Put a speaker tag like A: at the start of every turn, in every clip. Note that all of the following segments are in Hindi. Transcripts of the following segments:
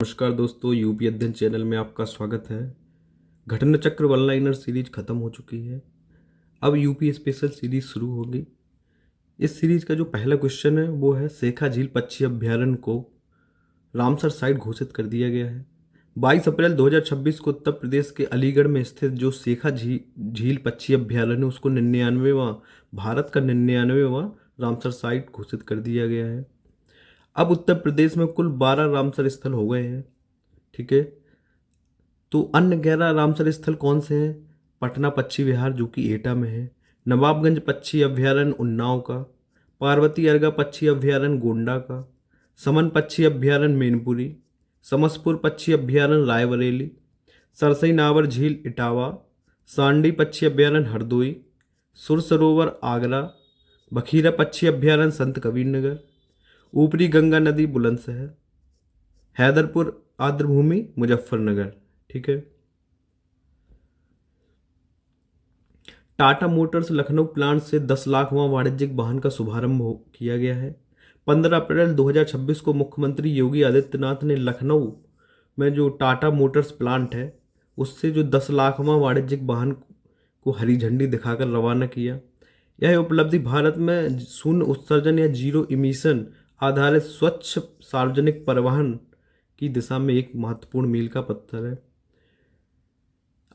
A: नमस्कार दोस्तों, यूपी अध्ययन चैनल में आपका स्वागत है। घटना चक्र वन लाइनर सीरीज खत्म हो चुकी है। अब यूपी स्पेशल सीरीज शुरू होगी। इस सीरीज का जो पहला क्वेश्चन है वो है, शेखा झील पक्षी अभ्यारण्य को रामसर साइट घोषित कर दिया गया है। 22 अप्रैल 2026 को उत्तर प्रदेश के अलीगढ़ में स्थित जो शेखा झील पक्षी अभ्यारण्य उसको 99वां भारत का 99वां रामसर साइट घोषित कर दिया गया है। अब उत्तर प्रदेश में कुल 12 रामसर स्थल हो गए हैं। ठीक है, तो अन्य 11 रामसर स्थल कौन से हैं? पटना पक्षी विहार जो कि एटा में है, नवाबगंज पक्षी अभ्यारण्य उन्नाव का, पार्वती अर्गा पक्षी अभ्यारण्य गोंडा का, समन पक्षी अभ्यारण्य मैनपुरी, समसपुर पक्षी अभ्यारण्य रायबरेली, सरसई नावर झील इटावा, सांडी पक्षी अभ्यारण्य हरदोई, सुर सरोवर आगरा, बखीरा पक्षी अभ्यारण्य संत कबीरनगर, ऊपरी गंगा नदी बुलंदशहर, हैदरपुर आर्द्रभूमि मुजफ्फरनगर। ठीक है, टाटा मोटर्स लखनऊ प्लांट से 10 लाखवां वाणिज्यिक वाहन का शुभारंभ किया गया है। 15 अप्रैल 2026 को मुख्यमंत्री योगी आदित्यनाथ ने लखनऊ में जो टाटा मोटर्स प्लांट है उससे जो 10 लाखवां वाणिज्यिक वाहन को हरी झंडी दिखाकर रवाना किया। यह उपलब्धि भारत में शून्य उत्सर्जन या जीरो इमिशन आधारित स्वच्छ सार्वजनिक परिवहन की दिशा में एक महत्वपूर्ण मील का पत्थर है।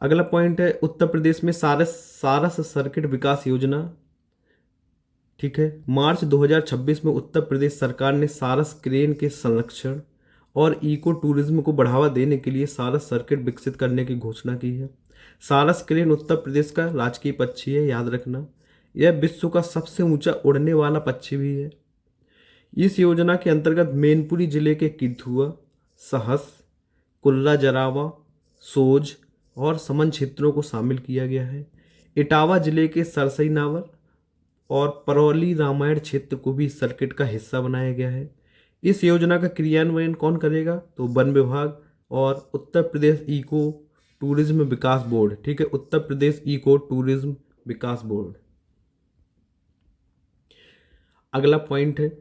A: अगला पॉइंट है, उत्तर प्रदेश में सारस सर्किट विकास योजना। ठीक है, मार्च 2026 में उत्तर प्रदेश सरकार ने सारस क्रेन के संरक्षण और इको टूरिज्म को बढ़ावा देने के लिए सारस सर्किट विकसित करने की घोषणा की है। सारस क्रेन उत्तर प्रदेश का राजकीय पक्षी है, याद रखना। यह विश्व का सबसे ऊंचा उड़ने वाला पक्षी भी है। इस योजना के अंतर्गत मैनपुरी जिले के किथुआ, सहस, कुल्ला जरावा, सोज और समन क्षेत्रों को शामिल किया गया है। इटावा जिले के सरसई नावर और परौली रामायण क्षेत्र को भी इस सर्किट का हिस्सा बनाया गया है। इस योजना का क्रियान्वयन कौन करेगा? तो वन विभाग और उत्तर प्रदेश इको टूरिज्म विकास बोर्ड। ठीक है, उत्तर प्रदेश इको टूरिज्म विकास बोर्ड। अगला पॉइंट है,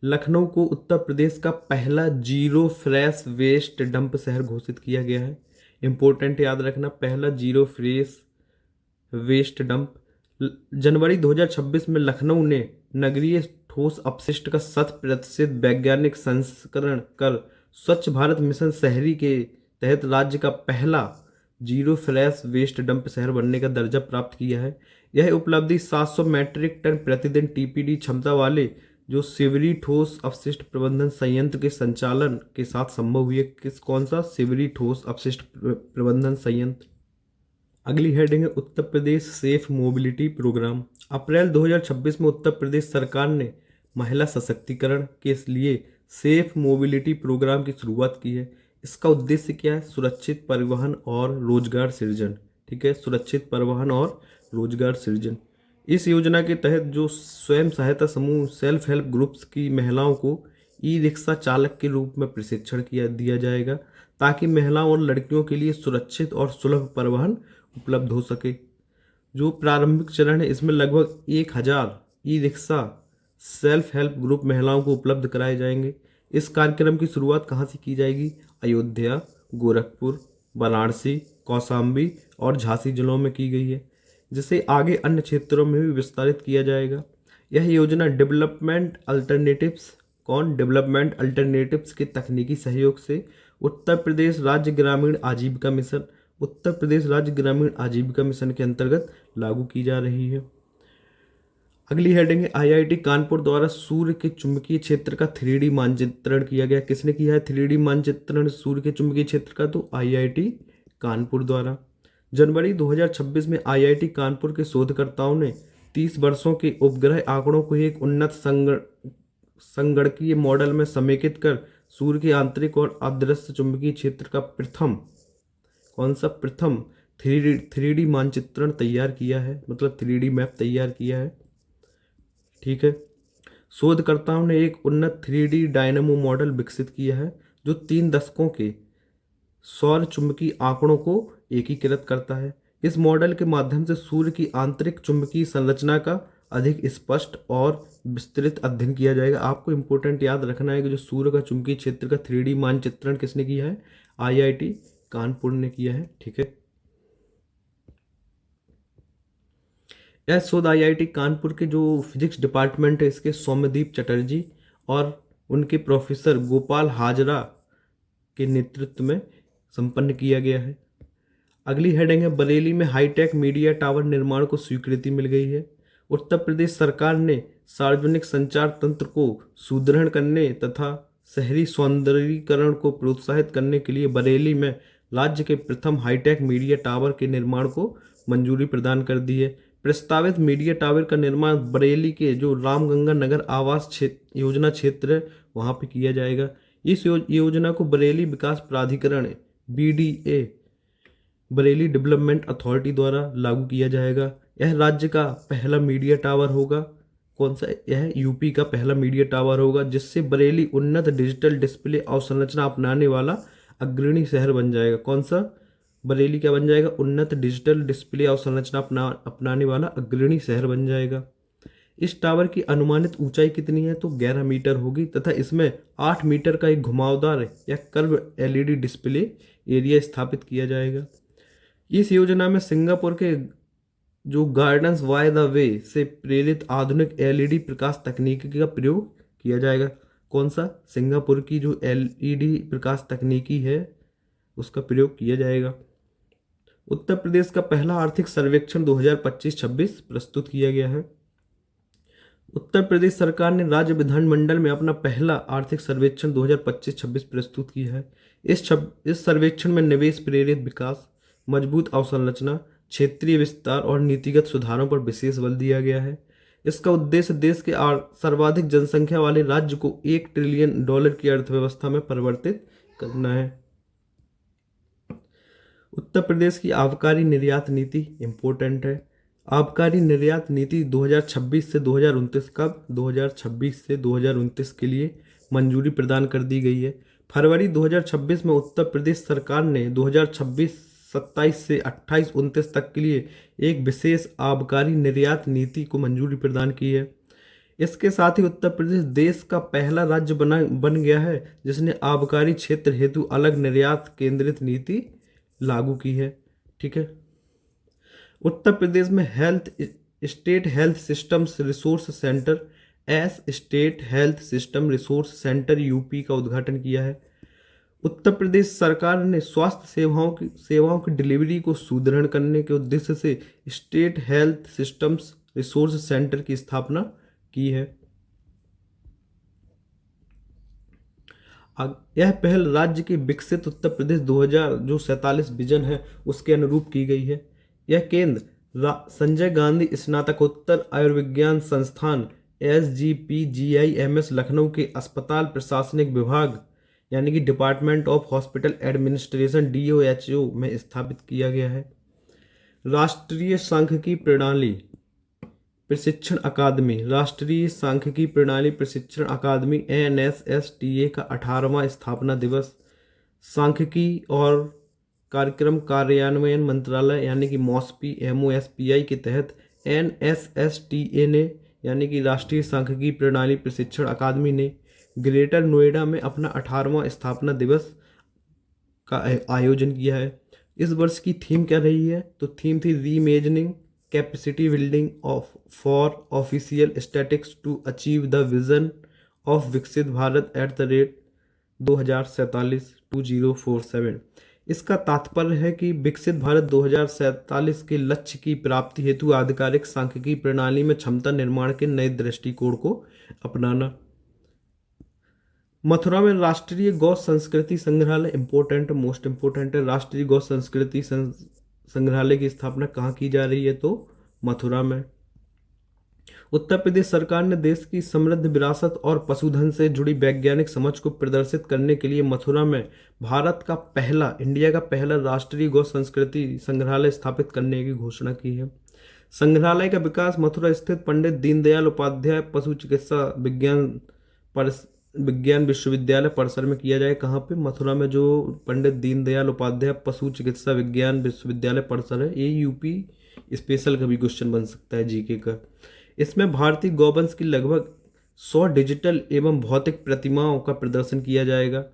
A: लखनऊ को उत्तर प्रदेश का पहला जीरो फ्रेश वेस्ट डंप शहर घोषित किया गया है। इंपॉर्टेंट, याद रखना, पहला जीरो फ्रेश वेस्ट डंप। जनवरी 2026 में लखनऊ ने नगरीय ठोस अपशिष्ट का 100% वैज्ञानिक संस्करण कर स्वच्छ भारत मिशन शहरी के तहत राज्य का पहला जीरो फ्रेश वेस्ट डंप शहर बनने का दर्जा प्राप्त किया है। यह उपलब्धि 700 मैट्रिक टन प्रतिदिन टीपीडी क्षमता वाले जो सिवरी ठोस अपशिष्ट प्रबंधन संयंत्र के संचालन के साथ संभव हुई है। कौन सा? सिवरी ठोस अपशिष्ट प्रबंधन संयंत्र। अगली हेडिंग है, Uttar Pradesh safe mobility programme. अप्रैल 2026 में उत्तर प्रदेश सरकार ने महिला सशक्तिकरण के लिए सेफ मोबिलिटी प्रोग्राम की शुरुआत की है। इसका उद्देश्य क्या है? सुरक्षित परिवहन और रोजगार सृजन। ठीक है, सुरक्षित परिवहन और रोजगार सृजन। इस योजना के तहत जो स्वयं सहायता समूह सेल्फ हेल्प ग्रुप्स की महिलाओं को ई रिक्शा चालक के रूप में प्रशिक्षण दिया जाएगा ताकि महिलाओं और लड़कियों के लिए सुरक्षित और सुलभ परिवहन उपलब्ध हो सके। जो प्रारंभिक चरण है इसमें लगभग 1000 e rickshaw self help group महिलाओं को उपलब्ध कराए जाएंगे। इस कार्यक्रम की शुरुआत कहाँ से की जाएगी? अयोध्या, गोरखपुर, वाराणसी, कौशाम्बी और झांसी जिलों में की गई है, जिसे आगे अन्य क्षेत्रों में भी विस्तारित किया जाएगा। यह योजना डेवलपमेंट अल्टरनेटिव्स के तकनीकी सहयोग से उत्तर प्रदेश राज्य ग्रामीण आजीविका मिशन के अंतर्गत लागू की जा रही है। अगली हेडिंग है, आईआईटी कानपुर द्वारा सूर्य के चुंबकीय क्षेत्र का 3D मानचित्रण किया गया। किसने किया है 3D मानचित्रण सूर्य के चुंबकीय क्षेत्र का? तो आईआईटी कानपुर द्वारा। जनवरी 2026 में आईआईटी कानपुर के शोधकर्ताओं ने 30 वर्षों के उपग्रह आंकड़ों को एक उन्नत संगणकीय मॉडल में समेकित कर सूर्य के आंतरिक और अदृश्य चुंबकीय क्षेत्र का प्रथम 3D मानचित्रण तैयार किया है, मतलब 3D मैप तैयार किया है। ठीक है, शोधकर्ताओं ने एक उन्नत 3D डायनेमो मॉडल विकसित किया है जो 3 दशकों के सौर चुंबकीय आंकड़ों को एकीकृत करता है। इस मॉडल के माध्यम से सूर्य की आंतरिक चुंबकीय संरचना का अधिक स्पष्ट और विस्तृत अध्ययन किया जाएगा। आपको इंपॉर्टेंट याद रखना है कि जो सूर्य का चुंबकीय क्षेत्र का 3D मानचित्रण किसने किया है? IIT कानपुर ने किया है। ठीक है, यह शोध IIT कानपुर के जो फिजिक्स डिपार्टमेंट है इसके सौम्यदीप चटर्जी और उनके प्रोफेसर गोपाल हाजरा के नेतृत्व में संपन्न किया गया है। अगली हेडिंग है, बरेली में हाईटेक मीडिया टावर निर्माण को स्वीकृति मिल गई है। उत्तर प्रदेश सरकार ने सार्वजनिक संचार तंत्र को सुदृढ़ करने तथा शहरी सौंदर्यीकरण को प्रोत्साहित करने के लिए बरेली में राज्य के प्रथम हाईटेक मीडिया टावर के निर्माण को मंजूरी प्रदान कर दी है। प्रस्तावित मीडिया टावर का निर्माण बरेली के जो रामगंगा नगर आवास योजना क्षेत्र है वहाँ पे किया जाएगा। इस योजना को बरेली विकास प्राधिकरण BDA बरेली डेवलपमेंट अथॉरिटी द्वारा लागू किया जाएगा। यह राज्य का पहला मीडिया टावर होगा। कौन सा? यह यूपी का पहला मीडिया टावर होगा, जिससे बरेली उन्नत डिजिटल डिस्प्ले अवसंरचना अपनाने वाला अग्रणी शहर बन जाएगा। कौन सा? बरेली क्या बन जाएगा? उन्नत डिजिटल डिस्प्ले अवसंरचना अपनाने वाला अग्रणी शहर बन जाएगा। इस टावर की अनुमानित ऊंचाई कितनी है? तो 11 मीटर होगी तथा इसमें 8 मीटर का एक घुमावदार या कर्व LED डिस्प्ले एरिया स्थापित किया जाएगा। इस योजना में सिंगापुर के जो गार्डन्स बाय द वे से प्रेरित आधुनिक LED प्रकाश तकनीकी का प्रयोग किया जाएगा। कौन सा? सिंगापुर की जो LED प्रकाश तकनीकी है उसका प्रयोग किया जाएगा। उत्तर प्रदेश का पहला आर्थिक सर्वेक्षण 2025-26 प्रस्तुत किया गया है। उत्तर प्रदेश सरकार ने राज्य विधानमंडल में अपना पहला आर्थिक सर्वेक्षण 2025-26 प्रस्तुत किया है। इस सर्वेक्षण में निवेश प्रेरित विकास, मजबूत अवसंरचना, क्षेत्रीय विस्तार और नीतिगत सुधारों पर विशेष बल दिया गया है। इसका उद्देश्य देश के सर्वाधिक जनसंख्या वाले राज्य को $1 ट्रिलियन की अर्थव्यवस्था में परिवर्तित करना है। उत्तर प्रदेश की आबकारी निर्यात नीति इंपॉर्टेंट है। आबकारी निर्यात नीति 2026 से 2029 कब? 2026 से 2029 के लिए मंजूरी प्रदान कर दी गई है। फरवरी 2026 में उत्तर प्रदेश सरकार ने 2026-27 से 28-29 तक के लिए एक विशेष आबकारी निर्यात नीति को मंजूरी प्रदान की है। इसके साथ ही उत्तर प्रदेश देश का पहला राज्य बन गया है जिसने आबकारी क्षेत्र हेतु अलग निर्यात केंद्रित नीति लागू की है। ठीक है, उत्तर प्रदेश में state health systems resource centre state health system resource centre UP का उद्घाटन किया है। उत्तर प्रदेश सरकार ने स्वास्थ्य सेवाओं की डिलीवरी को सुदृढ़ करने के उद्देश्य से state health systems resource centre की स्थापना की है। यह पहल राज्य के विकसित उत्तर प्रदेश 2047 विजन है उसके अनुरूप की गई है। यह केंद्र संजय गांधी स्नातकोत्तर आयुर्विज्ञान संस्थान SGPGIMS लखनऊ के अस्पताल प्रशासनिक विभाग यानी कि department of hospital administration DOHO में स्थापित किया गया है। राष्ट्रीय सांख्यिकी प्रणाली प्रशिक्षण अकादमी NSSTA का 18वां स्थापना दिवस सांख्यिकी और कार्यक्रम कार्यान्वयन मंत्रालय यानी कि MOSPI के तहत NSSTA ने यानी कि राष्ट्रीय सांख्यिकी प्रणाली प्रशिक्षण अकादमी ने ग्रेटर नोएडा में अपना 18वां स्थापना दिवस का आयोजन किया है। इस वर्ष की थीम क्या रही है? तो थीम थी reimagining capacity building for official statics to achieve the vision of Viksit Bharat @ 2047। इसका तात्पर्य है कि विकसित भारत 2047 के लक्ष्य की प्राप्ति हेतु आधिकारिक सांख्यिकी प्रणाली में क्षमता निर्माण के नए दृष्टिकोण को अपनाना। मथुरा में राष्ट्रीय गौ संस्कृति संग्रहालय मोस्ट इम्पोर्टेंट है। राष्ट्रीय गौ संस्कृति संग्रहालय की स्थापना कहाँ की जा रही है? तो मथुरा में। उत्तर प्रदेश सरकार ने देश की समृद्ध विरासत और पशुधन से जुड़ी वैज्ञानिक समझ को प्रदर्शित करने के लिए मथुरा में इंडिया का पहला राष्ट्रीय गौ संस्कृति संग्रहालय स्थापित करने की घोषणा की है। संग्रहालय का विकास मथुरा स्थित पंडित दीनदयाल उपाध्याय पशु चिकित्सा विज्ञान विश्वविद्यालय परिसर में किया जाए। कहाँ पे? मथुरा में जो पंडित दीनदयाल उपाध्याय पशु चिकित्सा विज्ञान विश्वविद्यालय परिसर है। ये UP स्पेशल का भी क्वेश्चन बन सकता है GK का। इसमें भारतीय गौवंश की लगभग 100 डिजिटल एवं भौतिक प्रतिमाओं का प्रदर्शन किया जाएगा,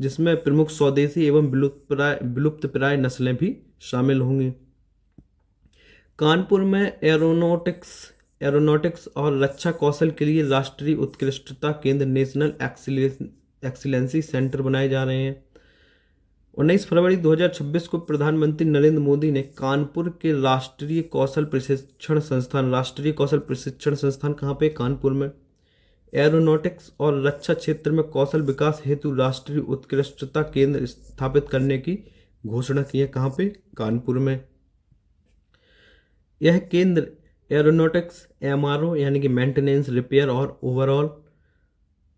A: जिसमें प्रमुख स्वदेशी एवं विलुप्तप्राय नस्लें भी शामिल होंगी। कानपुर में एरोनॉटिक्स और रक्षा कौशल के लिए राष्ट्रीय उत्कृष्टता केंद्र नेशनल एक्सीलेंसी सेंटर बनाए जा रहे हैं। 19 फरवरी 2026 को प्रधानमंत्री नरेंद्र मोदी ने कानपुर के राष्ट्रीय कौशल प्रशिक्षण संस्थान कहाँ पे? कानपुर में एरोनॉटिक्स और रक्षा क्षेत्र में कौशल विकास हेतु राष्ट्रीय उत्कृष्टता केंद्र स्थापित करने की घोषणा की है। कहाँ पे? कानपुर में। यह केंद्र एरोनॉटिक्स, MRO यानी कि मेंटेनेंस, रिपेयर और ओवरऑल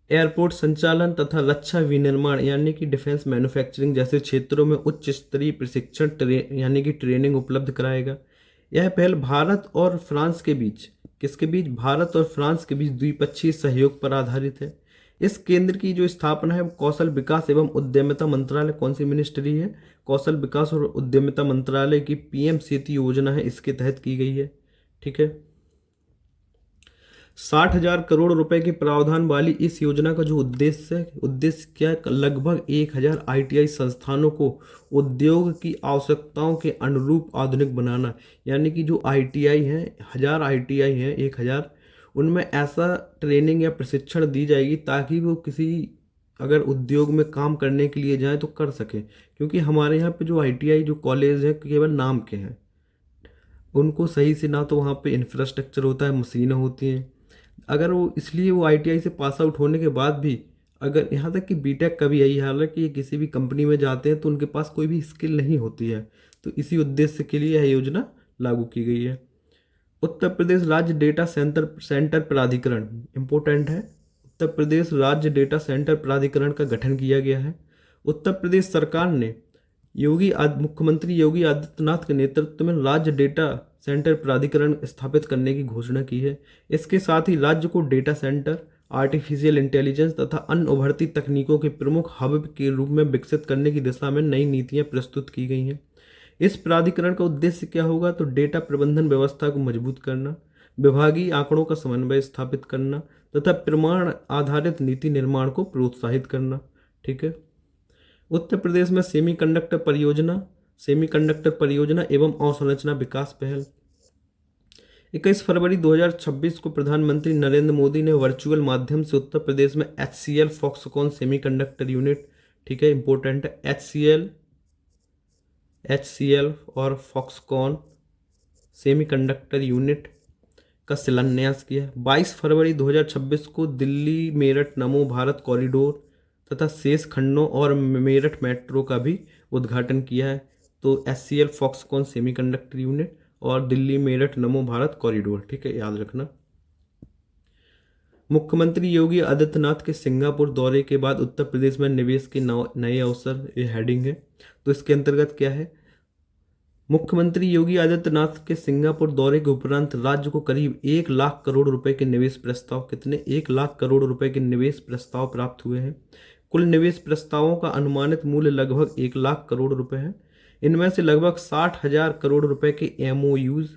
A: एयरपोर्ट संचालन तथा रक्षा विनिर्माण यानी कि डिफेंस मैन्युफैक्चरिंग जैसे क्षेत्रों में उच्च स्तरीय प्रशिक्षण यानी कि ट्रेनिंग उपलब्ध कराएगा। यह पहल भारत और फ्रांस के बीच, किसके बीच? भारत और फ्रांस के बीच द्विपक्षीय सहयोग पर आधारित है। इस केंद्र की जो स्थापना है कौशल विकास एवं उद्यमिता मंत्रालय, कौन सी मिनिस्ट्री है? कौशल विकास और उद्यमिता मंत्रालय की PM सेतु योजना है, इसके तहत की गई है। ठीक है। 60,000 करोड़ रुपए के प्रावधान वाली इस योजना का जो उद्देश्य क्या है? लगभग 1,000 ITI संस्थानों को उद्योग की आवश्यकताओं के अनुरूप आधुनिक बनाना। यानी कि जो ITI हैं, 1000 ITI हैं, 1000, उनमें ऐसा ट्रेनिंग या प्रशिक्षण दी जाएगी ताकि वो किसी अगर उद्योग में काम करने के लिए जाएं तो कर सकें। क्योंकि हमारे यहाँ पे जो ITI जो कॉलेज हैं केवल नाम के हैं, उनको सही से ना तो वहाँ पे इंफ्रास्ट्रक्चर होता है, मशीनें होती हैं। अगर वो इसलिए वो ITI से पास आउट होने के बाद भी अगर यहाँ तक कि BTech का भी यही हाल है कि ये किसी भी कंपनी में जाते हैं तो उनके पास कोई भी स्किल नहीं होती है। तो इसी उद्देश्य के लिए यह योजना लागू की गई है। उत्तर प्रदेश राज्य डेटा सेंटर प्राधिकरण, इम्पोर्टेंट है, उत्तर प्रदेश राज्य डेटा सेंटर प्राधिकरण का गठन किया गया है। उत्तर प्रदेश सरकार ने मुख्यमंत्री योगी आदित्यनाथ के नेतृत्व में राज्य डेटा सेंटर प्राधिकरण स्थापित करने की घोषणा की है। इसके साथ ही राज्य को डेटा सेंटर, आर्टिफिशियल इंटेलिजेंस तथा अन्य उभरती तकनीकों के प्रमुख हब के रूप में विकसित करने की दिशा में नई नीतियां प्रस्तुत की गई हैं। इस प्राधिकरण का उद्देश्य क्या होगा? तो डेटा प्रबंधन व्यवस्था को मजबूत करना, विभागीय आंकड़ों का समन्वय स्थापित करना तथा प्रमाण आधारित नीति निर्माण को प्रोत्साहित करना। ठीक है। उत्तर प्रदेश में सेमीकंडक्टर परियोजना एवं अवसंरचना विकास पहल। 21 फरवरी 2026 को प्रधानमंत्री नरेंद्र मोदी ने वर्चुअल माध्यम से उत्तर प्रदेश में HCL फॉक्सकॉन सेमीकंडक्टर यूनिट, ठीक है, इंपॉर्टेंट है, HCL और फॉक्सकॉन सेमीकंडक्टर यूनिट का शिलान्यास किया। 22 फरवरी 2026 को दिल्ली मेरठ नमो भारत कॉरिडोर तथा शेष खंडों और मेरठ मेट्रो का भी उद्घाटन किया है। तो HCL फॉक्सकॉन सेमीकंडक्टर यूनिट और दिल्ली मेरठ नमो भारत कॉरिडोर, ठीक है, याद रखना। मुख्यमंत्री योगी आदित्यनाथ के सिंगापुर दौरे के बाद उत्तर प्रदेश में निवेश के नए अवसर, ये हेडिंग है। तो इसके अंतर्गत क्या है? मुख्यमंत्री योगी आदित्यनाथ के सिंगापुर दौरे के उपरांत राज्य को करीब 1 लाख करोड़ रुपए के निवेश प्रस्ताव, कितने? 1 लाख करोड़ रुपए के निवेश प्रस्ताव प्राप्त हुए हैं। कुल निवेश प्रस्तावों का अनुमानित मूल्य लगभग 1 लाख करोड़ रुपए है। इनमें से लगभग 60,000 करोड़ रुपए के MOUs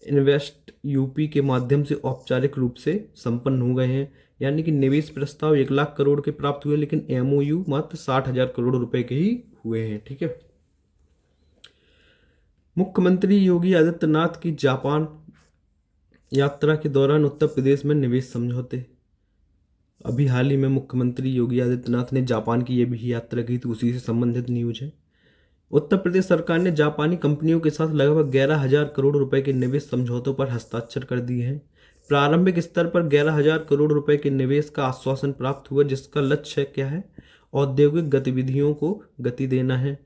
A: इन्वेस्ट यूपी के माध्यम से औपचारिक रूप से संपन्न हो गए हैं। यानी कि निवेश प्रस्ताव 1 लाख करोड़ के प्राप्त हुए, लेकिन MOU मात्र 60,000 करोड़ रुपए के ही हुए हैं। ठीक है। मुख्यमंत्री योगी आदित्यनाथ की जापान यात्रा के दौरान उत्तर प्रदेश में निवेश समझौते। अभी हाल ही में मुख्यमंत्री योगी आदित्यनाथ ने जापान की ये भी यात्रा की, तो उसी से संबंधित न्यूज है। उत्तर प्रदेश सरकार ने जापानी कंपनियों के साथ लगभग 11,000 करोड़ रुपए के निवेश समझौतों पर हस्ताक्षर कर दिए हैं। प्रारंभिक स्तर पर 11,000 करोड़ रुपए के निवेश का आश्वासन प्राप्त हुआ, जिसका लक्ष्य क्या है? औद्योगिक गतिविधियों को गति देना है।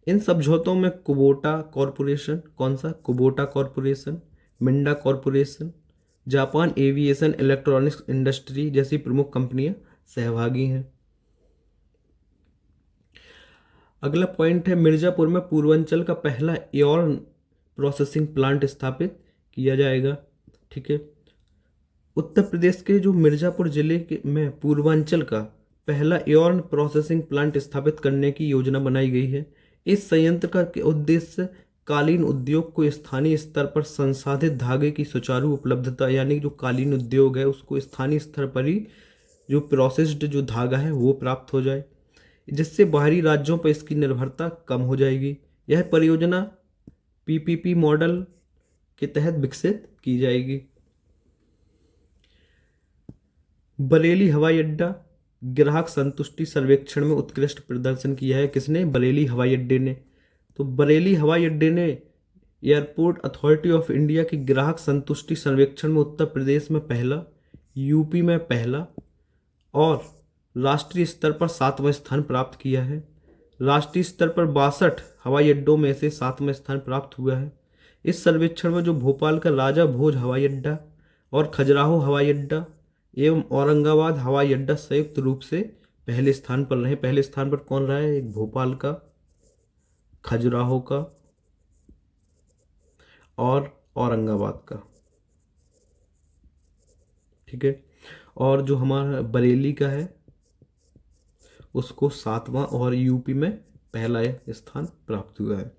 A: इन समझौतों में कुबोटा कॉरपोरेशन, कौन सा? Kubota corporation, Minda corporation, Japan aviation electronics industry जैसी प्रमुख कंपनियां सहभागी हैं। अगला पॉइंट है, मिर्जापुर में पूर्वांचल का पहला एयॉर्न प्रोसेसिंग प्लांट स्थापित किया जाएगा। ठीक है। उत्तर प्रदेश के जो मिर्जापुर जिले के में पूर्वांचल का पहला एयॉर्न प्रोसेसिंग प्लांट स्थापित करने की योजना बनाई गई है। इस संयंत्र का उद्देश्य कालीन उद्योग को स्थानीय स्तर पर संसाधित धागे की सुचारू उपलब्धता, यानी जो कालीन उद्योग है उसको स्थानीय स्तर पर ही जो प्रोसेस्ड जो धागा है वो प्राप्त हो जाए, जिससे बाहरी राज्यों पर इसकी निर्भरता कम हो जाएगी। यह परियोजना पीपीपी मॉडल के तहत विकसित की जाएगी। बरेली हवाई अड्डा ग्राहक संतुष्टि सर्वेक्षण में उत्कृष्ट प्रदर्शन किया है। किसने? बरेली हवाई अड्डे ने। तो बरेली हवाई अड्डे ने एयरपोर्ट अथॉरिटी ऑफ इंडिया के ग्राहक संतुष्टि सर्वेक्षण में उत्तर प्रदेश में पहला, यूपी में पहला और राष्ट्रीय स्तर पर 7वां स्थान प्राप्त किया है। राष्ट्रीय स्तर पर 62 हवाई अड्डों में से 7वां स्थान प्राप्त हुआ है। इस सर्वेक्षण में जो भोपाल का राजा भोज हवाई अड्डा और खजुराहो हवाई अड्डा एवं औरंगाबाद हवाई अड्डा संयुक्त रूप से पहले स्थान पर रहे। पहले स्थान पर कौन रहा है? एक भोपाल का, खजुराहो का और औरंगाबाद का। ठीक है। और जो हमारा बरेली का है उसको 7वां और यूपी में पहला स्थान प्राप्त हुआ है।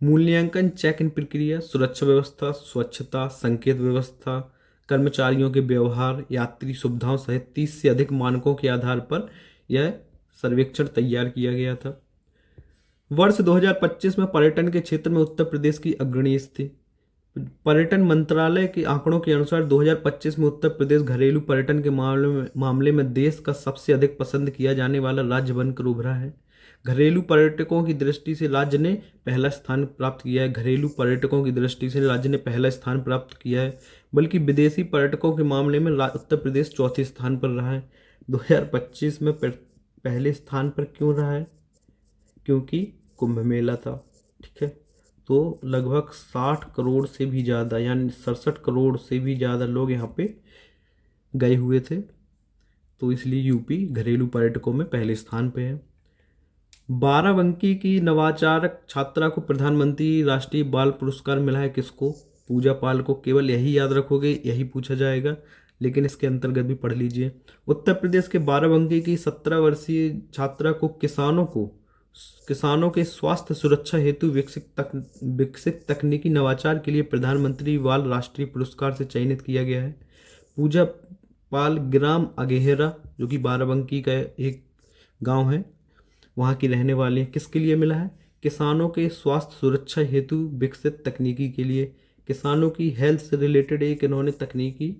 A: मूल्यांकन चेक इन प्रक्रिया, सुरक्षा व्यवस्था, स्वच्छता, संकेत व्यवस्था, कर्मचारियों के व्यवहार, यात्री सुविधाओं सहित 30 से अधिक मानकों के आधार पर यह सर्वेक्षण तैयार किया गया था। वर्ष 2025 में पर्यटन के क्षेत्र में उत्तर प्रदेश की अग्रणी स्थिति। पर्यटन मंत्रालय के आंकड़ों के अनुसार 2025 में उत्तर प्रदेश घरेलू पर्यटन के मामले में देश का सबसे अधिक पसंद किया जाने वाला राज्य बनकर उभरा है। घरेलू पर्यटकों की दृष्टि से राज्य ने पहला स्थान प्राप्त किया है। घरेलू पर्यटकों की दृष्टि से राज्य ने पहला स्थान प्राप्त किया है, बल्कि विदेशी पर्यटकों के मामले में उत्तर प्रदेश चौथे स्थान पर रहा है। 2025 में पहले स्थान पर क्यों रहा है? क्योंकि कुंभ मेला था। ठीक है। तो लगभग 60 करोड़ से भी ज़्यादा, यानी 67 करोड़ से भी ज़्यादा लोग यहाँ पे गए हुए थे, तो इसलिए यूपी घरेलू पर्यटकों में पहले स्थान पे है। बाराबंकी की नवाचारक छात्रा को प्रधानमंत्री राष्ट्रीय बाल पुरस्कार मिला है। किसको? पूजा पाल को। केवल यही याद रखोगे, यही पूछा जाएगा, लेकिन इसके अंतर्गत भी पढ़ लीजिए। उत्तर प्रदेश के बाराबंकी की 17 वर्षीय छात्रा को किसानों के स्वास्थ्य सुरक्षा हेतु विकसित तकनीकी नवाचार के लिए प्रधानमंत्री बाल राष्ट्रीय पुरस्कार से चयनित किया गया है। पूजा पाल ग्राम अगेहरा, जो कि बाराबंकी का एक गांव है, वहाँ की रहने वाली है। किसके लिए मिला है? किसानों के स्वास्थ्य सुरक्षा हेतु विकसित तकनीकी के लिए। किसानों की हेल्थ से रिलेटेड एक इन्होंने तकनीकी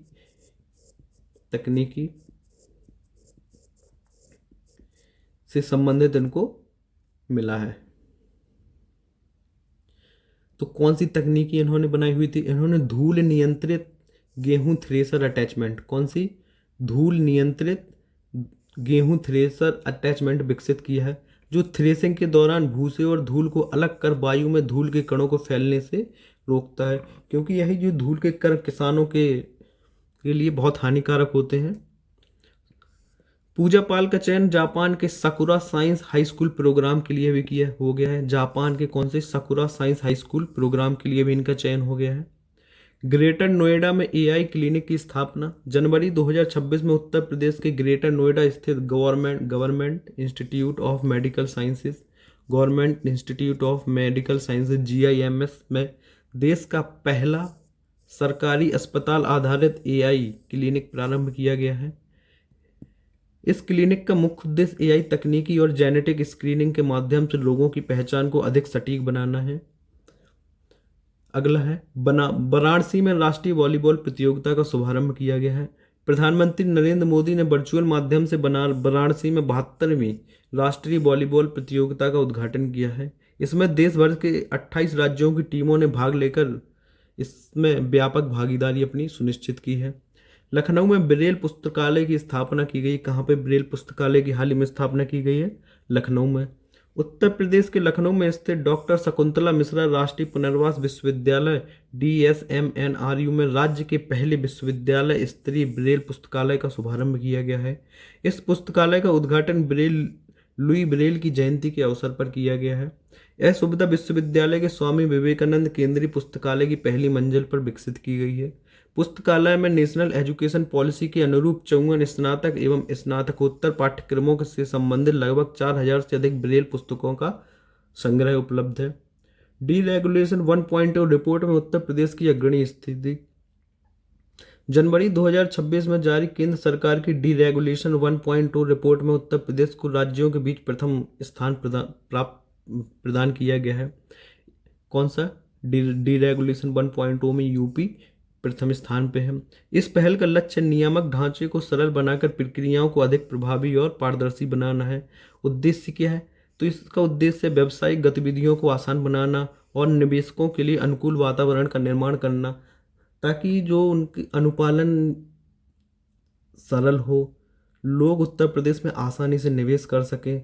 A: से संबंधित इनको मिला है। तो कौन सी तकनीकी इन्होंने बनाई हुई थी? इन्होंने धूल नियंत्रित गेहूं थ्रेसर अटैचमेंट। कौन सी? धूल नियंत्रित गेहूं थ्रेसर अटैचमेंट विकसित किया है, जो थ्रेसिंग के दौरान भूसे और धूल को अलग कर वायु में धूल के कणों को फैलने से रोकता है, क्योंकि यही जो धूल के कण किसानों के लिए बहुत हानिकारक होते हैं। पूजा पाल का चयन जापान के Sakura science high school program के लिए भी हो गया है। जापान के कौन से? Sakura science high school program के लिए भी इनका चयन हो गया है। ग्रेटर नोएडा में एआई क्लिनिक की स्थापना। जनवरी 2026 में उत्तर प्रदेश के ग्रेटर नोएडा स्थित government institute of medical sciences GIMS में देश का पहला सरकारी अस्पताल आधारित एआई क्लिनिक प्रारंभ किया गया है। इस क्लिनिक का मुख्य उद्देश्य एआई तकनीकी और जेनेटिक स्क्रीनिंग के माध्यम से लोगों की पहचान को अधिक सटीक बनाना है। अगला है वाराणसी में राष्ट्रीय वॉलीबॉल प्रतियोगिता का शुभारंभ किया गया है। प्रधानमंत्री नरेंद्र मोदी ने वर्चुअल माध्यम से वाराणसी में 72वीं राष्ट्रीय वॉलीबॉल प्रतियोगिता का उद्घाटन किया है। इसमें देश भर के 28 राज्यों की टीमों ने भाग लेकर इसमें व्यापक भागीदारी अपनी सुनिश्चित की है। लखनऊ में ब्रेल पुस्तकालय की स्थापना की गई। कहाँ पे ब्रेल पुस्तकालय की हाल ही में स्थापना की गई है? लखनऊ में। उत्तर प्रदेश के लखनऊ में स्थित डॉक्टर शकुंतला मिश्रा राष्ट्रीय पुनर्वास विश्वविद्यालय DSMNRU में राज्य के पहले विश्वविद्यालय स्तरीय ब्रेल पुस्तकालय का शुभारंभ किया गया है। इस पुस्तकालय का उद्घाटन लुई ब्रेल की जयंती के अवसर पर किया गया है। यह सुविधा विश्वविद्यालय के स्वामी विवेकानंद केंद्रीय पुस्तकालय की पहली मंजिल पर विकसित की गई है। पुस्तकालय में नेशनल एजुकेशन पॉलिसी के अनुरूप 54 स्नातक एवं स्नातकोत्तर पाठ्यक्रमों से संबंधित लगभग 4000 से अधिक ब्रेल पुस्तकों का संग्रह उपलब्ध है। डीरेगुलेशन 1.0 रिपोर्ट में उत्तर प्रदेश की अग्रणी स्थिति। जनवरी 2026 में जारी केंद्र सरकार की डीरेगुलेशन 1.0 रिपोर्ट में उत्तर प्रदेश को राज्यों के बीच प्रथम स्थान प्रदान किया गया है। कौन सा? डीरेगुलेशन 1.0 में यूपी प्रथम स्थान पे है। इस पहल का लक्ष्य नियामक ढांचे को सरल बनाकर प्रक्रियाओं को अधिक प्रभावी और पारदर्शी बनाना है। उद्देश्य क्या है? तो इसका उद्देश्य व्यावसायिक गतिविधियों को आसान बनाना और निवेशकों के लिए अनुकूल वातावरण का निर्माण करना, ताकि जो उनकी अनुपालन सरल हो, लोग उत्तर प्रदेश में आसानी से निवेश कर सकें,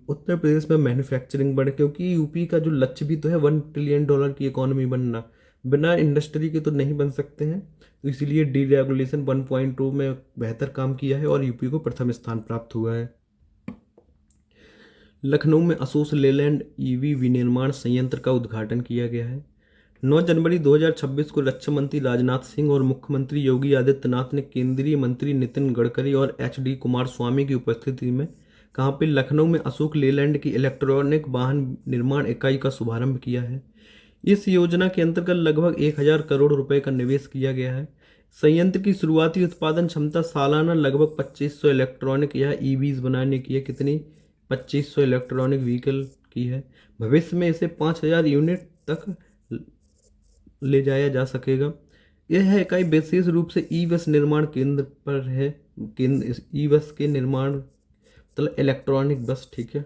A: उत्तर प्रदेश में मैन्युफैक्चरिंग बढ़े, क्योंकि यूपी का जो लक्ष्य भी तो है $1 ट्रिलियन की इकोनॉमी बनना, बिना इंडस्ट्री के तो नहीं बन सकते हैं। तो इसीलिए डीरेगुलेशन 1.0 में बेहतर काम किया है और यूपी को प्रथम स्थान प्राप्त हुआ है। लखनऊ में असोस लेलैंड ईवी विनिर्माण संयंत्र का उद्घाटन किया गया है। 9 जनवरी 2026 को रक्षा मंत्री राजनाथ सिंह और मुख्यमंत्री योगी आदित्यनाथ ने केंद्रीय मंत्री नितिन गडकरी और HD कुमारस्वामी की उपस्थिति में कहाँ पे? लखनऊ में अशोक लेलैंड की इलेक्ट्रॉनिक वाहन निर्माण इकाई का शुभारंभ किया है। इस योजना के अंतर्गत लगभग 1000 करोड़ रुपए का निवेश किया गया है। संयंत्र की शुरुआती उत्पादन क्षमता सालाना लगभग 2500 इलेक्ट्रॉनिक या EVs बनाने की है। कितनी? 2500 इलेक्ट्रॉनिक व्हीकल की है। भविष्य में इसे 5000 यूनिट तक ले जाया जा सकेगा। यह इकाई विशेष रूप से ई बस निर्माण केंद्र पर है। ई बस के निर्माण मतलब इलेक्ट्रॉनिक बस, ठीक है।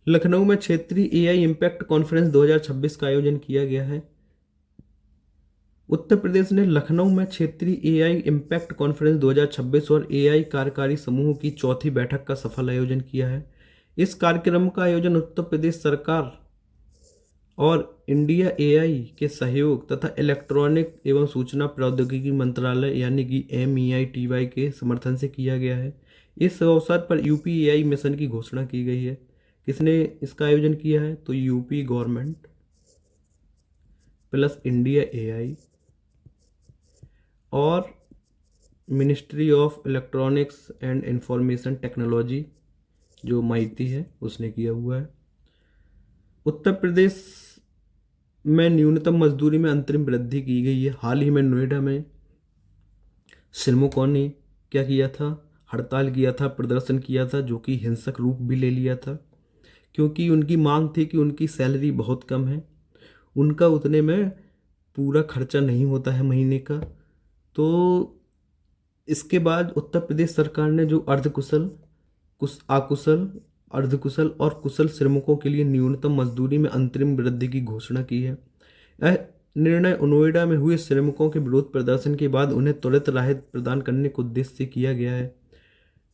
A: लखनऊ में क्षेत्रीय AI इम्पैक्ट कॉन्फ्रेंस 2026 का आयोजन किया गया है। उत्तर प्रदेश ने लखनऊ में क्षेत्रीय AI इम्पैक्ट कॉन्फ्रेंस 2026 और AI कार्यकारी समूह की चौथी बैठक का सफल आयोजन किया है। इस कार्यक्रम का आयोजन उत्तर प्रदेश सरकार और इंडिया AI के सहयोग तथा इलेक्ट्रॉनिक एवं सूचना प्रौद्योगिकी मंत्रालय यानी कि MEITY के समर्थन से किया गया है। इस अवसर पर UPAI मिशन की घोषणा की गई है। किसने इसका आयोजन किया है? तो UP government plus India AI और ministry of electronics and information technology जो माइती है उसने किया हुआ है। उत्तर प्रदेश में न्यूनतम मजदूरी में अंतरिम वृद्धि की गई है। हाल ही में नोएडा में श्रमिकों ने क्या किया था? हड़ताल किया था, प्रदर्शन किया था, जो कि हिंसक रूप भी ले लिया था, क्योंकि उनकी मांग थी कि उनकी सैलरी बहुत कम है, उनका उतने में पूरा खर्चा नहीं होता है महीने का। तो इसके बाद उत्तर प्रदेश सरकार ने जो अकुशल, अर्धकुशल और कुशल श्रमिकों के लिए न्यूनतम मजदूरी में अंतरिम वृद्धि की घोषणा की है। यह निर्णय नोएडा में हुए श्रमिकों के विरोध प्रदर्शन के बाद उन्हें त्वरित राहत प्रदान करने के उद्देश्य से किया गया है।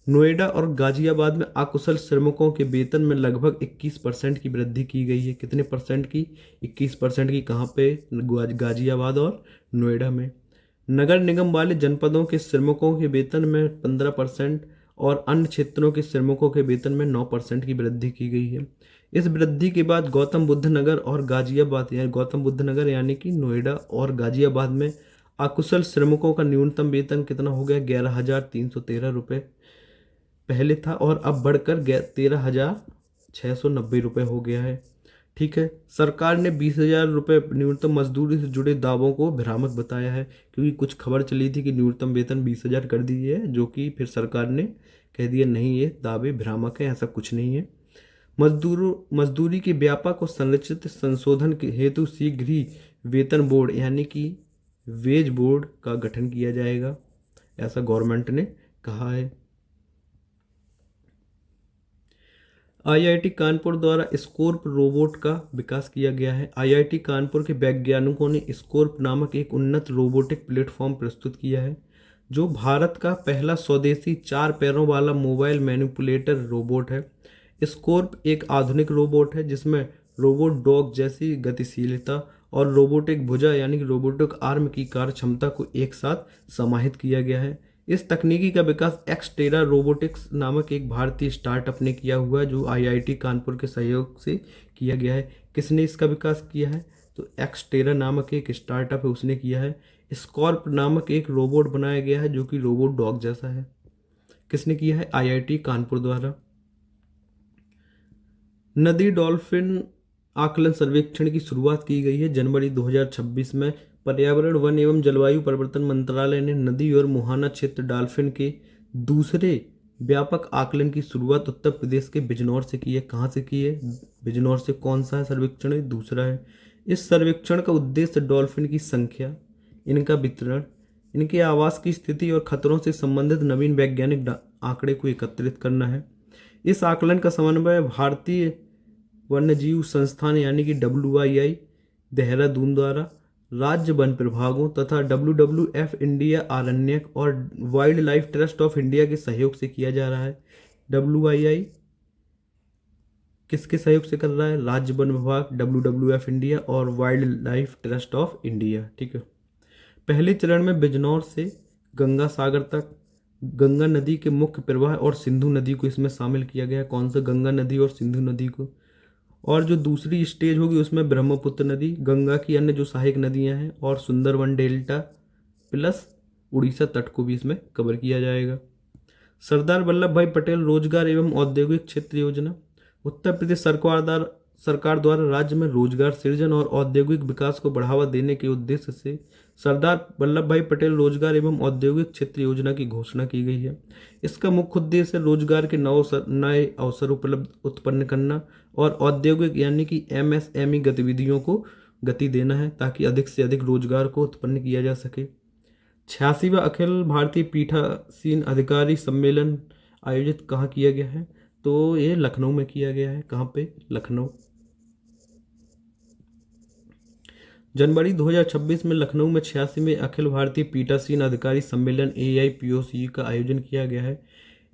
A: नोएडा और गाजियाबाद में अकुशल श्रमिकों के वेतन में लगभग 21% की वृद्धि की गई है। कितने परसेंट की? 21% की। कहाँ पे? गाजियाबाद और नोएडा में। नगर निगम वाले जनपदों के श्रमिकों के वेतन में 15% और अन्य क्षेत्रों के श्रमिकों के वेतन में 9% की वृद्धि की गई है। इस वृद्धि के बाद गौतम बुद्ध नगर और गाजियाबाद गौतम बुद्ध नगर यानी कि नोएडा और गाजियाबाद में अकुशल श्रमिकों का न्यूनतम वेतन कितना हो गया? 11,313 रुपये पहले था और अब बढ़कर 13,690 रुपये हो गया है। ठीक है। सरकार ने 20,000 रुपये न्यूनतम मजदूरी से जुड़े दावों को भ्रामक बताया है, क्योंकि कुछ खबर चली थी कि न्यूनतम वेतन 20,000 कर दी है, जो कि फिर सरकार ने कह दिया नहीं, ये दावे भ्रामक है, ऐसा कुछ नहीं है। मजदूरी के व्यापक और संरचित संशोधन के हेतु शीघ्र ही वेतन बोर्ड यानी कि वेज बोर्ड का गठन किया जाएगा, ऐसा गवर्नमेंट ने कहा है। IIT कानपुर द्वारा स्कॉर्प रोबोट का विकास किया गया है। IIT कानपुर के वैज्ञानिकों ने स्कॉर्प नामक एक उन्नत रोबोटिक प्लेटफॉर्म प्रस्तुत किया है, जो भारत का पहला स्वदेशी 4 पैरों वाला मोबाइल मैनिपुलेटर रोबोट है। स्कॉर्प एक आधुनिक रोबोट है जिसमें रोबोट डॉग जैसी गतिशीलता और रोबोटिक भुजा यानी कि रोबोटिक आर्म की कार्य क्षमता को एक साथ समाहित किया गया है। इस तकनीकी का विकास एक्सटेरा रोबोटिक्स नामक एक भारतीय स्टार्टअप ने किया हुआ है, जो IIT कानपुर के सहयोग से किया गया है। किसने इसका विकास किया है? तो एक्सटेरा नामक एक स्टार्टअप है, उसने किया है। स्कॉर्प नामक एक रोबोट बनाया गया है जो कि रोबोट डॉग जैसा है। किसने किया है? IIT कानपुर द्वारा। नदी डॉल्फिन आकलन सर्वेक्षण की शुरुआत की गई है जनवरी 2026 में। पर्यावरण वन एवं जलवायु परिवर्तन मंत्रालय ने नदी और मुहाना क्षेत्र डॉल्फिन के दूसरे व्यापक आकलन की शुरुआत उत्तर प्रदेश के बिजनौर से की है। कहाँ से की है? बिजनौर से। कौन सा है सर्वेक्षण? दूसरा है। इस सर्वेक्षण का उद्देश्य डॉल्फिन की संख्या, इनका वितरण, इनके आवास की स्थिति और खतरों से संबंधित नवीन वैज्ञानिक आंकड़े को एकत्रित करना है। इस आकलन का समन्वय भारतीय वन्यजीव संस्थान यानी कि WII देहरादून द्वारा राज्य वन विभागों तथा WWF इंडिया आरण्यक और wild life trust of India के सहयोग से किया जा रहा है। WII किसके सहयोग से कर रहा है? राज्य वन विभाग, WWF इंडिया और wild life trust of India. ठीक है। पहले चरण में बिजनौर से गंगा सागर तक गंगा नदी के मुख्य प्रवाह और सिंधु नदी को इसमें शामिल किया गया। कौन सा? गंगा नदी और सिंधु नदी को। और जो दूसरी स्टेज होगी उसमें ब्रह्मपुत्र नदी, गंगा की अन्य जो सहायक नदियां हैं और सुंदरवन डेल्टा प्लस उड़ीसा तट को भी इसमें कवर किया जाएगा। सरदार वल्लभ भाई पटेल रोजगार एवं औद्योगिक क्षेत्र योजना। उत्तर प्रदेश सरकार द्वारा राज्य में रोजगार सृजन और औद्योगिक विकास को बढ़ावा देने के उद्देश्य से सरदार वल्लभ भाई पटेल रोजगार एवं औद्योगिक क्षेत्र योजना की घोषणा की गई है। इसका मुख्य उद्देश्य रोजगार के नए अवसर उत्पन्न करना और औद्योगिक यानी कि MSME गतिविधियों को गति देना है ताकि अधिक से अधिक रोजगार को उत्पन्न किया जा सके। 86वां अखिल भारतीय पीठासीन अधिकारी सम्मेलन आयोजित कहाँ किया गया है? तो ये लखनऊ में किया गया है। कहाँ पे? लखनऊ। जनवरी 2026 में लखनऊ में 86वें अखिल भारतीय पीठासीन अधिकारी सम्मेलन AIPOC का आयोजन किया गया है।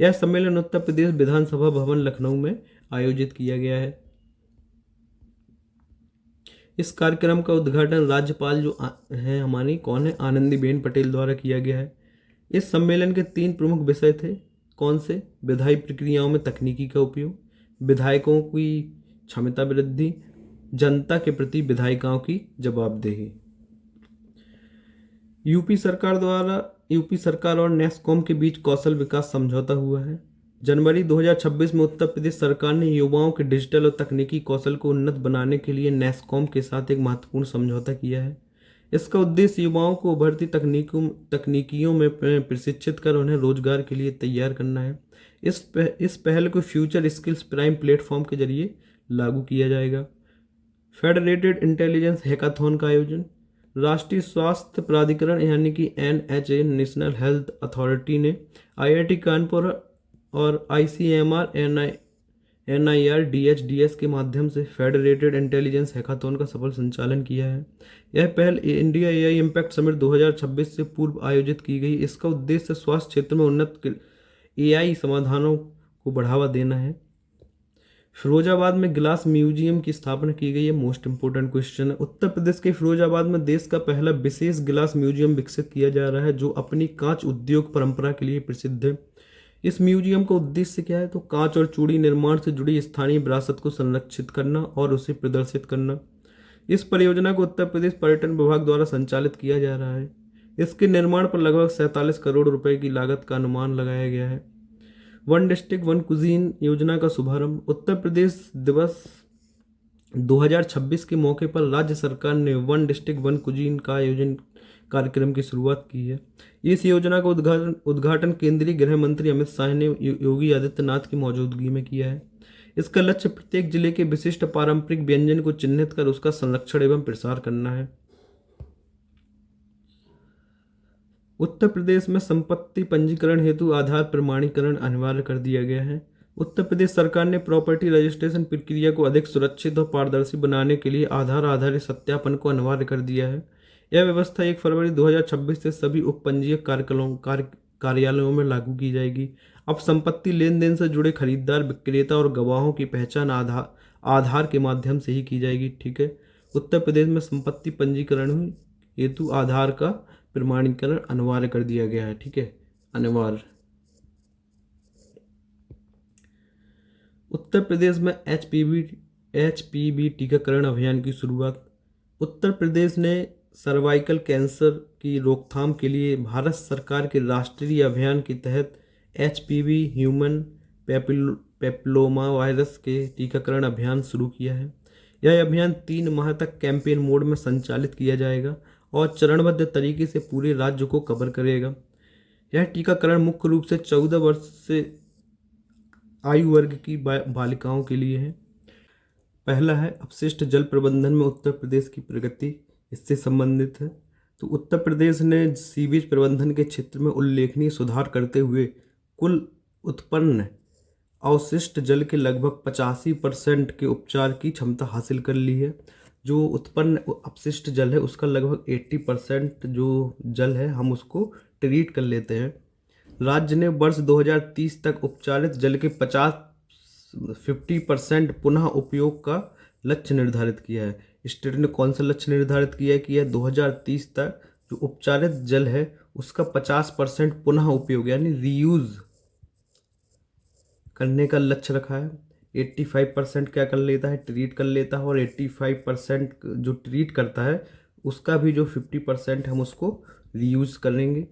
A: यह सम्मेलन उत्तर प्रदेश विधानसभा भवन लखनऊ में आयोजित किया गया है। इस कार्यक्रम का उद्घाटन राज्यपाल जो है हमारी कौन है? आनंदीबेन पटेल द्वारा किया गया है। इस सम्मेलन के 3 प्रमुख विषय थे। कौन से? विधायी प्रक्रियाओं में तकनीकी का उपयोग, विधायकों की क्षमता वृद्धि, जनता के प्रति विधायिकाओं की जवाबदेही। यूपी सरकार और नेस्कॉम के बीच कौशल विकास समझौता हुआ है। जनवरी 2026 में उत्तर प्रदेश सरकार ने युवाओं के डिजिटल और तकनीकी कौशल को उन्नत बनाने के लिए नेस्कॉम के साथ एक महत्वपूर्ण समझौता किया है। इसका उद्देश्य युवाओं को उभरती तकनीकियों में प्रशिक्षित कर उन्हें रोजगार के लिए तैयार करना है। इस पहल को फ्यूचर स्किल्स प्राइम प्लेटफॉर्म के जरिए लागू किया जाएगा। फेडरेटेड इंटेलिजेंस हैकाथॉन का आयोजन। राष्ट्रीय स्वास्थ्य प्राधिकरण यानी कि NHA नेशनल हेल्थ अथॉरिटी ने IIT कानपुर और ICMR NIR DHDS के माध्यम से फेडरेटेड इंटेलिजेंस हैकाथॉन का सफल संचालन किया है। यह पहल इंडिया AI इम्पैक्ट समिट 2026 से पूर्व आयोजित की गई। इसका उद्देश्य स्वास्थ्य क्षेत्र में उन्नत AI समाधानों को बढ़ावा देना है। फिरोजाबाद में ग्लास म्यूजियम की स्थापना की गई है। मोस्ट इंपोर्टेंट क्वेश्चन है। उत्तर प्रदेश के फिरोजाबाद में देश का पहला विशेष ग्लास म्यूजियम विकसित किया जा रहा है जो अपनी कांच उद्योग परंपरा के लिए प्रसिद्ध है। इस म्यूजियम का उद्देश्य क्या है? तो कांच और चूड़ी निर्माण से जुड़ी स्थानीय विरासत को संरक्षित करना और उसे प्रदर्शित करना। इस परियोजना को उत्तर प्रदेश पर्यटन विभाग द्वारा संचालित किया जा रहा है। इसके निर्माण पर लगभग 47 करोड़ रुपए की लागत का अनुमान लगाया गया है। वन डिस्ट्रिक्ट वन कुजीन योजना का शुभारंभ। उत्तर प्रदेश दिवस 2026 के मौके पर राज्य सरकार ने वन डिस्ट्रिक्ट वन कुजीन का आयोजन कार्यक्रम की शुरुआत की है। इस योजना का उद्घाटन केंद्रीय गृह मंत्री अमित शाह ने योगी आदित्यनाथ की मौजूदगी में किया है। इसका लक्ष्य प्रत्येक जिले के विशिष्ट पारंपरिक व्यंजन को चिन्हित कर उसका संरक्षण एवं प्रसार करना है। उत्तर प्रदेश में संपत्ति पंजीकरण हेतु आधार प्रमाणीकरण अनिवार्य कर दिया गया है। उत्तर प्रदेश सरकार ने प्रॉपर्टी रजिस्ट्रेशन प्रक्रिया को अधिक सुरक्षित और पारदर्शी बनाने के लिए आधार आधारित सत्यापन को अनिवार्य कर दिया है। यह व्यवस्था 1 फरवरी 2026 से सभी उपपंजीयक कार्यालयों में लागू की जाएगी। अब संपत्ति लेन देन से जुड़े खरीदार, विक्रेता और गवाहों की पहचान आधार के माध्यम से ही की जाएगी। ठीक है। उत्तर प्रदेश में संपत्ति पंजीकरण हेतु आधार का प्रमाणीकरण अनिवार्य कर दिया गया है। ठीक है, अनिवार्य। उत्तर प्रदेश में HPV टीकाकरण अभियान की शुरुआत। उत्तर प्रदेश ने सर्वाइकल कैंसर की रोकथाम के लिए भारत सरकार के राष्ट्रीय अभियान के तहत HPV ह्यूमन पेप्लोमा वायरस के टीकाकरण अभियान शुरू किया है। यह अभियान 3 माह तक कैंपेन मोड में संचालित किया जाएगा और चरणबद्ध तरीके से पूरे राज्य को कवर करेगा। यह टीकाकरण मुख्य रूप से 14 वर्ष से आयु वर्ग की बालिकाओं के लिए है। पहला है अपशिष्ट जल प्रबंधन में उत्तर प्रदेश की प्रगति, इससे संबंधित है। तो उत्तर प्रदेश ने सीवेज प्रबंधन के क्षेत्र में उल्लेखनीय सुधार करते हुए कुल उत्पन्न अवशिष्ट जल के लगभग 85% के उपचार की क्षमता हासिल कर ली है। जो उत्पन्न अपशिष्ट जल है उसका लगभग 80% जो जल है हम उसको ट्रीट कर लेते हैं। राज्य ने वर्ष 2030 तक उपचारित जल के 50% पुनः उपयोग का लक्ष्य निर्धारित किया है। स्टेट ने कौन सा लक्ष्य निर्धारित किया है कि यह 2030 तक जो उपचारित जल है उसका 50% पुनः उपयोग यानी रीयूज करने का लक्ष्य रखा है। 85% क्या कर लेता है, ट्रीट कर लेता है, और 85% जो ट्रीट करता है उसका भी जो 50% हम उसको रीयूज करेंगे।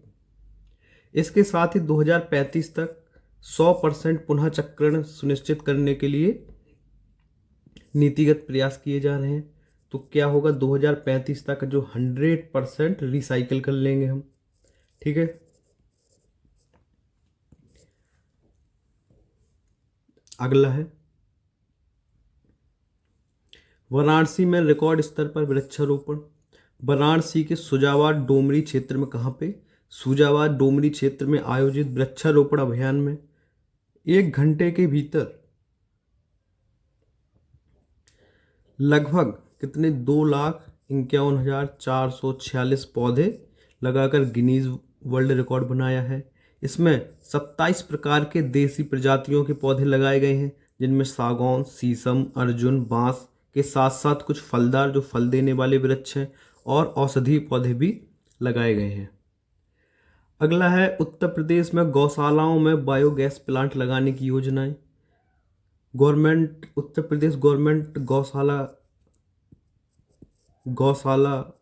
A: इसके साथ ही 2035 तक 100% पुनः चक्रण सुनिश्चित करने के लिए नीतिगत प्रयास किए जा रहे हैं। तो क्या होगा, 2035 तक जो 100% रिसाइकिल कर लेंगे हम। ठीक है, अगला है वाराणसी में रिकॉर्ड स्तर पर वृक्षारोपण। वाराणसी के सुजावाद डोमरी क्षेत्र में, कहाँ पे, सुजावाद डोमरी क्षेत्र में आयोजित वृक्षारोपण अभियान में 1 घंटे के भीतर लगभग कितने 2,51,446 पौधे लगाकर गिनीज वर्ल्ड रिकॉर्ड बनाया है। इसमें 27 प्रकार के देसी प्रजातियों के पौधे लगाए गए हैं, जिनमें सागौन, शीशम, अर्जुन, बांस के साथ साथ कुछ फलदार जो फल देने वाले वृक्ष हैं और औषधीय पौधे भी लगाए गए हैं। अगला है उत्तर प्रदेश में गौशालाओं में बायोगैस प्लांट लगाने की योजनाएं। उत्तर प्रदेश गवर्नमेंट गौशाला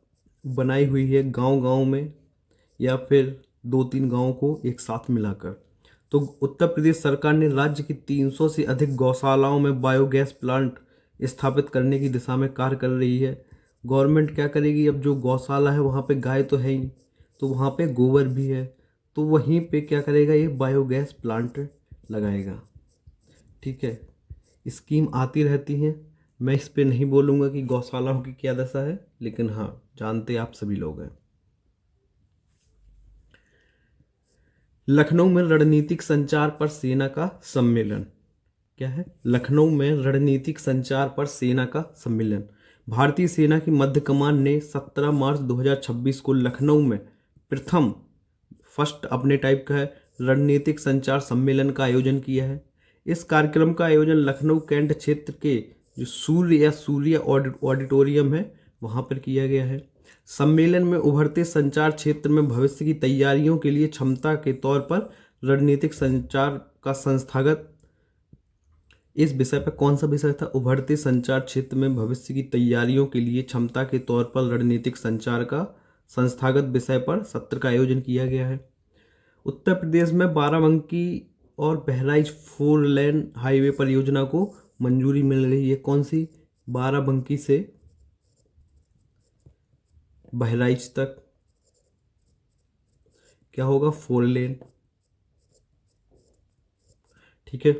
A: बनाई हुई है गांव-गांव में, या फिर 2-3 गांवों को एक साथ मिलाकर। तो उत्तर प्रदेश सरकार ने राज्य की 300 से अधिक गौशालाओं में बायोगैस प्लांट स्थापित करने की दिशा में कार्य कर रही है। गवर्नमेंट क्या करेगी, अब जो गौशाला है वहाँ पे गाय तो है ही, तो वहाँ पे गोबर भी है, तो वहीं पे क्या करेगा, ये बायोगैस प्लांट लगाएगा। ठीक है, स्कीम आती रहती हैं, मैं इस पे नहीं बोलूँगा कि गौशालाओं की क्या दशा है, लेकिन हाँ जानते आप सभी लोग हैं। लखनऊ में रणनीतिक संचार पर सेना का सम्मेलन। क्या है, लखनऊ में रणनीतिक संचार पर सेना का सम्मेलन। भारतीय सेना की मध्य कमान ने 17 मार्च 2026 को लखनऊ में फर्स्ट अपने टाइप का है रणनीतिक संचार सम्मेलन का आयोजन किया है। इस कार्यक्रम का आयोजन लखनऊ कैंट क्षेत्र के जो सूर्य ऑडिटोरियम है वहाँ पर किया गया है। सम्मेलन में उभरते संचार क्षेत्र में भविष्य की तैयारियों के लिए क्षमता के तौर पर रणनीतिक संचार का संस्थागत, इस विषय पर कौन सा विषय था, उभरते संचार क्षेत्र में भविष्य की तैयारियों के लिए क्षमता के तौर पर रणनीतिक संचार का संस्थागत विषय पर सत्र का आयोजन किया गया है। उत्तर प्रदेश में बाराबंकी और बहराइच 4 लेन हाईवे परियोजना को मंजूरी मिल गई है। कौन सी, बाराबंकी से बहराइच तक क्या होगा, 4 लेन। ठीक है,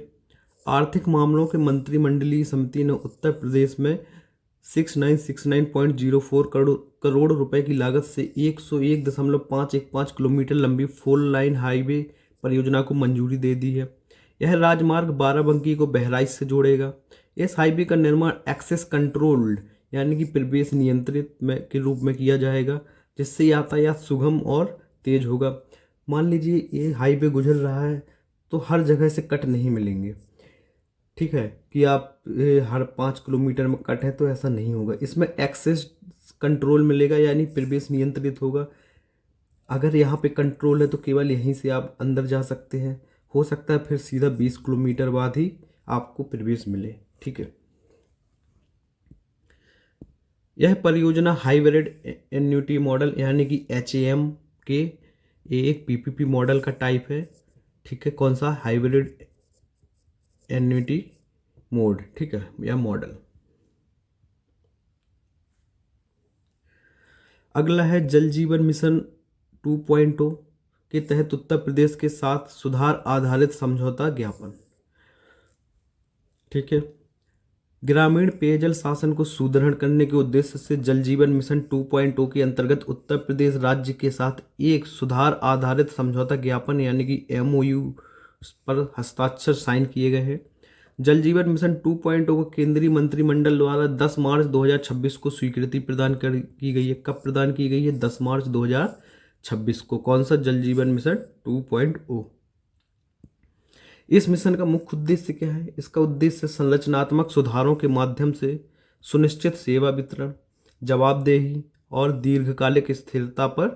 A: आर्थिक मामलों के मंत्रिमंडलीय समिति ने उत्तर प्रदेश में 6969.04 करोड़ रुपए की लागत से 101.515 किलोमीटर लंबी 4 लाइन हाईवे परियोजना को मंजूरी दे दी है। यह राजमार्ग बाराबंकी को बहराइच से जोड़ेगा। इस हाईवे का निर्माण एक्सेस कंट्रोल्ड यानी कि प्रवेश नियंत्रित के रूप में किया जाएगा, जिससे यातायात सुगम और तेज होगा। मान लीजिए ये हाईवे गुजर रहा है तो हर जगह से कट नहीं मिलेंगे। ठीक है, कि आप हर 5 किलोमीटर में कट है, तो ऐसा नहीं होगा। इसमें एक्सेस कंट्रोल मिलेगा यानी प्रवेश नियंत्रित होगा। अगर यहाँ पे कंट्रोल है तो केवल यहीं से आप अंदर जा सकते हैं, हो सकता है फिर सीधा 20 किलोमीटर बाद ही आपको प्रवेश मिले। ठीक है, यह परियोजना हाइब्रिड एन्युटी मॉडल यानी कि HAM के एक PPP मॉडल का टाइप है। ठीक है, कौन सा, हाइब्रिड एन्युटी मोड, ठीक है, या मॉडल। अगला है जल जीवन मिशन 2.0 के तहत उत्तर प्रदेश के साथ सुधार आधारित समझौता ज्ञापन, ठीक है। ग्रामीण पेयजल शासन को सुदृढ़ करने के उद्देश्य से जल जीवन मिशन 2.0 के अंतर्गत उत्तर प्रदेश राज्य के साथ एक सुधार आधारित समझौता ज्ञापन यानी कि MOU पर हस्ताक्षर साइन किए गए हैं। जल जीवन मिशन 2.0 को केंद्रीय मंत्रिमंडल द्वारा 10 मार्च 2026 को स्वीकृति प्रदान की गई है। कब प्रदान की गई है? 10 मार्च 2026 को। कौन सा? जल जीवन मिशन 2.0। इस मिशन का मुख्य उद्देश्य क्या है? इसका उद्देश्य संरचनात्मक सुधारों के माध्यम से सुनिश्चित सेवा वितरण, जवाबदेही और दीर्घकालिक स्थिरता पर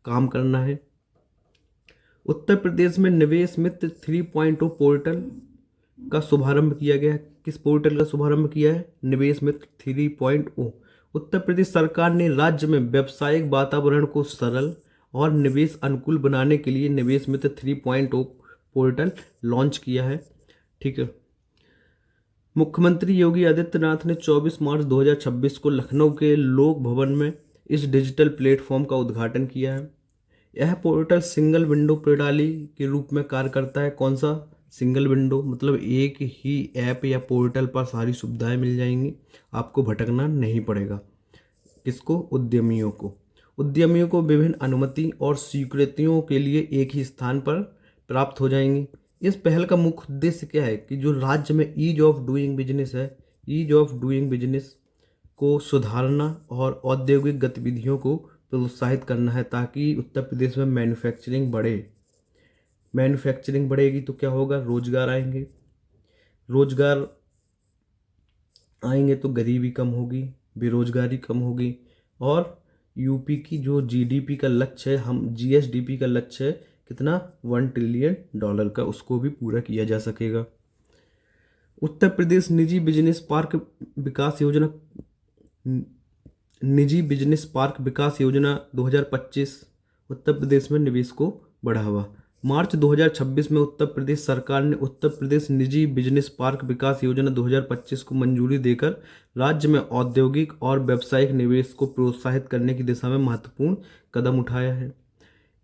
A: काम करना है। उत्तर प्रदेश में निवेश मित्र 3.0 पोर्टल का शुभारंभ किया गया है। किस पोर्टल का शुभारंभ किया है? निवेश मित्र 3.0। उत्तर प्रदेश सरकार ने राज्य में व्यावसायिक वातावरण को सरल और निवेश अनुकूल बनाने के लिए निवेश मित्र 3.0 पोर्टल लॉन्च किया है, ठीक है। मुख्यमंत्री योगी आदित्यनाथ ने 24 मार्च 2026 को लखनऊ के लोक भवन में इस डिजिटल प्लेटफॉर्म का उद्घाटन किया है। यह पोर्टल सिंगल विंडो प्रणाली के रूप में कार्य करता है। कौन सा? सिंगल विंडो, मतलब एक ही ऐप या पोर्टल पर सारी सुविधाएं मिल जाएंगी, आपको भटकना नहीं पड़ेगा। किसको? उद्यमियों को। उद्यमियों को विभिन्न अनुमति और स्वीकृतियों के लिए एक ही स्थान पर प्राप्त हो जाएंगी। इस पहल का मुख्य उद्देश्य क्या है कि जो राज्य में ईज ऑफ डूइंग बिजनेस है, ईज ऑफ डूइंग बिजनेस को सुधारना और औद्योगिक गतिविधियों को प्रोत्साहित करना है, ताकि उत्तर प्रदेश में मैन्युफैक्चरिंग बढ़े। मैन्युफैक्चरिंग बढ़ेगी तो क्या होगा? रोजगार आएंगे, रोजगार आएंगे तो गरीबी कम होगी, बेरोजगारी कम होगी, और यूपी की जो जीडीपी का लक्ष्य है, हम जीएसडीपी का लक्ष्य है कितना? $1 ट्रिलियन का, उसको भी पूरा किया जा सकेगा। उत्तर प्रदेश निजी बिजनेस पार्क विकास योजना, निजी बिजनेस पार्क विकास योजना 2025 उत्तर प्रदेश में निवेश को बढ़ावा। मार्च 2026 में उत्तर प्रदेश सरकार ने उत्तर प्रदेश निजी बिजनेस पार्क विकास योजना 2025 को मंजूरी देकर राज्य में औद्योगिक और व्यावसायिक निवेश को प्रोत्साहित करने की दिशा में महत्वपूर्ण कदम उठाया है।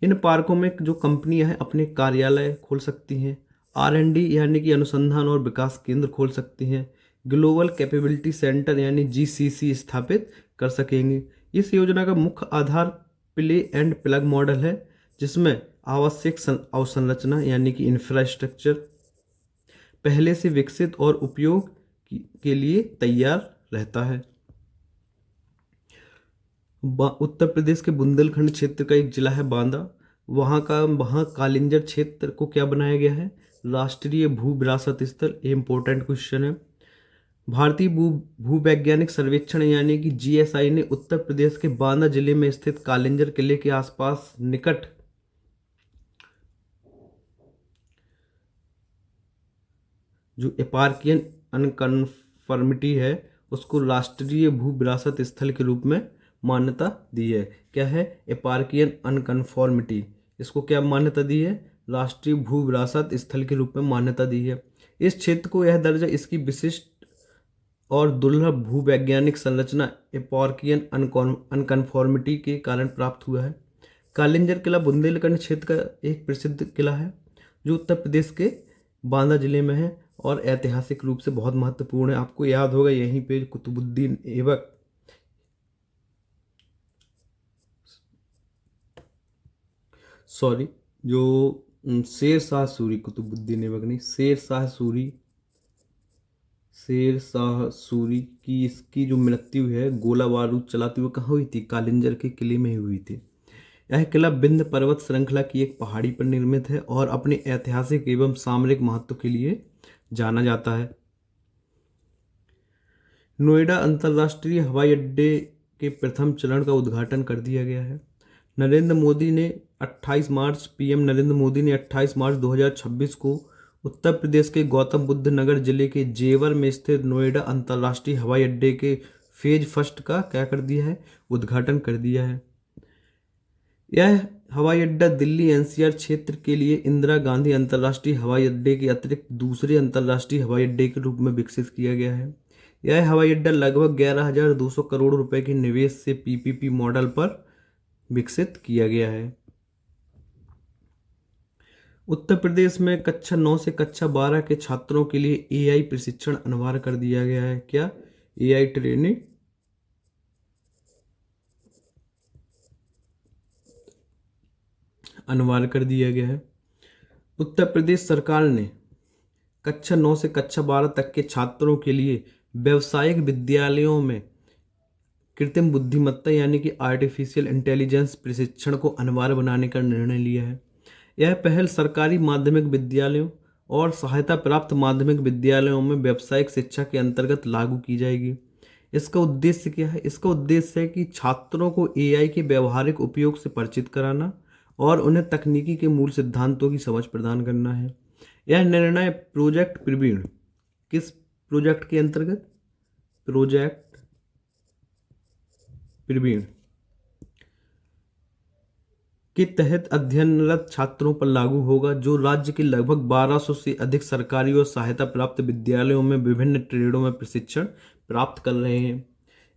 A: इन पार्कों में जो कंपनियां हैं अपने कार्यालय खोल सकती हैं, R&D यानी कि अनुसंधान और विकास केंद्र खोल सकती हैं, ग्लोबल कैपेबिलिटी सेंटर यानी GCC स्थापित कर सकेंगे। इस योजना का मुख्य आधार प्ले एंड प्लग मॉडल है, जिसमें आवश्यक अवसंरचना यानी कि इंफ्रास्ट्रक्चर पहले से विकसित और उपयोग के लिए तैयार रहता है। उत्तर प्रदेश के बुंदेलखंड क्षेत्र का एक जिला है बांदा, वहाँ कालिंजर क्षेत्र को क्या बनाया गया है? राष्ट्रीय भू विरासत स्थल। इम्पोर्टेंट क्वेश्चन है। भारतीय भूवैज्ञानिक सर्वेक्षण यानी कि GSI ने उत्तर प्रदेश के बांदा जिले में स्थित कालिंजर किले के आसपास निकट जो एपार्कियन अनकन्फर्मिटी है उसको राष्ट्रीय भू विरासत स्थल के रूप में मान्यता दी है। क्या है? एपार्कियन अनकन्फॉर्मिटी, इसको क्या मान्यता दी है? राष्ट्रीय भू विरासत स्थल के रूप में मान्यता दी है। इस क्षेत्र को यह दर्जा इसकी विशिष्ट और दुर्लभ भूवैज्ञानिक संरचना एपार्कियन अनकन्फॉर्मिटी के कारण प्राप्त हुआ है। कालिंजर किला बुंदेलखंड क्षेत्र का एक प्रसिद्ध किला है जो उत्तर प्रदेश के बांदा जिले में है और ऐतिहासिक रूप से बहुत महत्वपूर्ण है। आपको याद होगा यहीं पे कुतुबुद्दीन ऐबक शेर शाह सूरी, कुतुबुद्दीन ऐबक नहीं, शेर शाह सूरी की इसकी जो मृत्यु है गोला बारूद चलाते हुए कहाँ हुई थी? कालिंजर के किले में ही हुई थी। यह किला विंध्य पर्वत श्रृंखला की एक पहाड़ी पर निर्मित है और अपने ऐतिहासिक एवं सामरिक महत्व के लिए जाना जाता है। नोएडा अंतर्राष्ट्रीय हवाई अड्डे के प्रथम चरण का उद्घाटन कर दिया गया है। पीएम नरेंद्र मोदी ने 28 मार्च 2026 को उत्तर प्रदेश के गौतम बुद्ध नगर जिले के जेवर में स्थित नोएडा अंतर्राष्ट्रीय हवाई अड्डे के फेज 1 का क्या कर दिया है? उद्घाटन कर दिया है। यह हवाई अड्डा दिल्ली एनसीआर क्षेत्र के लिए इंदिरा गांधी अंतर्राष्ट्रीय हवाई अड्डे के अतिरिक्त दूसरे अंतर्राष्ट्रीय हवाई अड्डे के रूप में विकसित किया गया है। यह हवाई अड्डा लगभग 11,200 करोड़ रुपए के निवेश से पीपीपी मॉडल पर विकसित किया गया है। उत्तर प्रदेश में कक्षा 9 से कक्षा 12 के छात्रों के लिए एआई प्रशिक्षण अनिवार्य कर दिया गया है। क्या? एआई ट्रेनिंग अनिवार्य कर दिया गया है। उत्तर प्रदेश सरकार ने कक्षा 9 से कक्षा 12 तक के छात्रों के लिए व्यावसायिक विद्यालयों में कृत्रिम बुद्धिमत्ता यानी कि आर्टिफिशियल इंटेलिजेंस प्रशिक्षण को अनिवार्य बनाने का निर्णय लिया है। यह पहल सरकारी माध्यमिक विद्यालयों और सहायता प्राप्त माध्यमिक विद्यालयों में व्यावसायिक शिक्षा के अंतर्गत लागू की जाएगी। इसका उद्देश्य क्या है? इसका उद्देश्य है कि छात्रों को एआई के व्यावहारिक उपयोग से परिचित कराना और उन्हें तकनीकी के मूल सिद्धांतों की समझ प्रदान करना है। यह निर्णय प्रोजेक्ट प्रवीण, किस प्रोजेक्ट के अंतर्गत? प्रोजेक्ट प्रवीण के तहत अध्ययनरत छात्रों पर लागू होगा, जो राज्य के लगभग 1200 से अधिक सरकारी और सहायता प्राप्त विद्यालयों में विभिन्न ट्रेडों में प्रशिक्षण प्राप्त कर रहे हैं।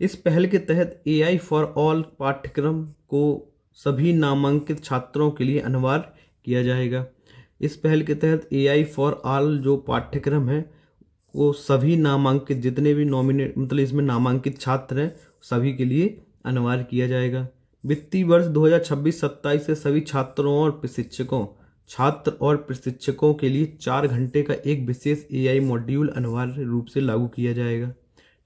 A: इस पहल के तहत एआई फॉर ऑल पाठ्यक्रम को सभी नामांकित छात्रों के लिए अनिवार्य किया जाएगा। इस पहल के तहत एआई फॉर ऑल जो पाठ्यक्रम है वो सभी नामांकित, जितने भी नॉमिनेट मतलब इसमें नामांकित छात्र हैं सभी के लिए अनिवार्य किया जाएगा। वित्तीय वर्ष 2026-27 से सभी छात्र और प्रशिक्षकों के लिए 4 घंटे का एक विशेष एआई मॉड्यूल अनिवार्य रूप से लागू किया जाएगा।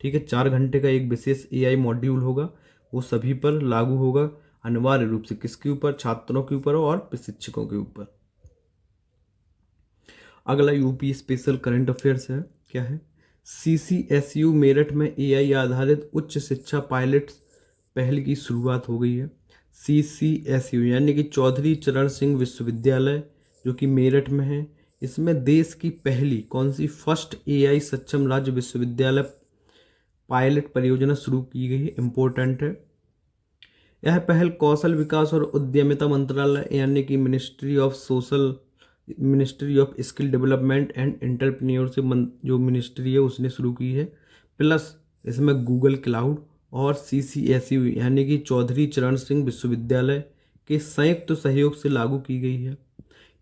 A: ठीक है, 4 घंटे का एक विशेष एआई मॉड्यूल होगा, वो सभी पर लागू होगा अनिवार्य रूप से। किसके ऊपर? छात्रों के ऊपर और प्रशिक्षकों के ऊपर। अगला यूपी स्पेशल करंट अफेयर्स है। क्या है? सीसीएसयू मेरठ में एआई आधारित उच्च शिक्षा पायलट पहल की शुरुआत हो गई है। सीसीएसयू यानी कि चौधरी चरण सिंह विश्वविद्यालय जो कि मेरठ में है, इसमें देश की पहली कौन सी फर्स्ट एआई सक्षम राज्य विश्वविद्यालय पायलट परियोजना शुरू की गई है। इम्पोर्टेंट है। यह पहल कौशल विकास और उद्यमिता मंत्रालय यानी कि ministry of skill development and entrepreneurship जो मिनिस्ट्री है उसने शुरू की है। प्लस इसमें गूगल क्लाउड और सीसीएसयू यानी कि चौधरी चरण सिंह विश्वविद्यालय के संयुक्त सहयोग से लागू की गई है।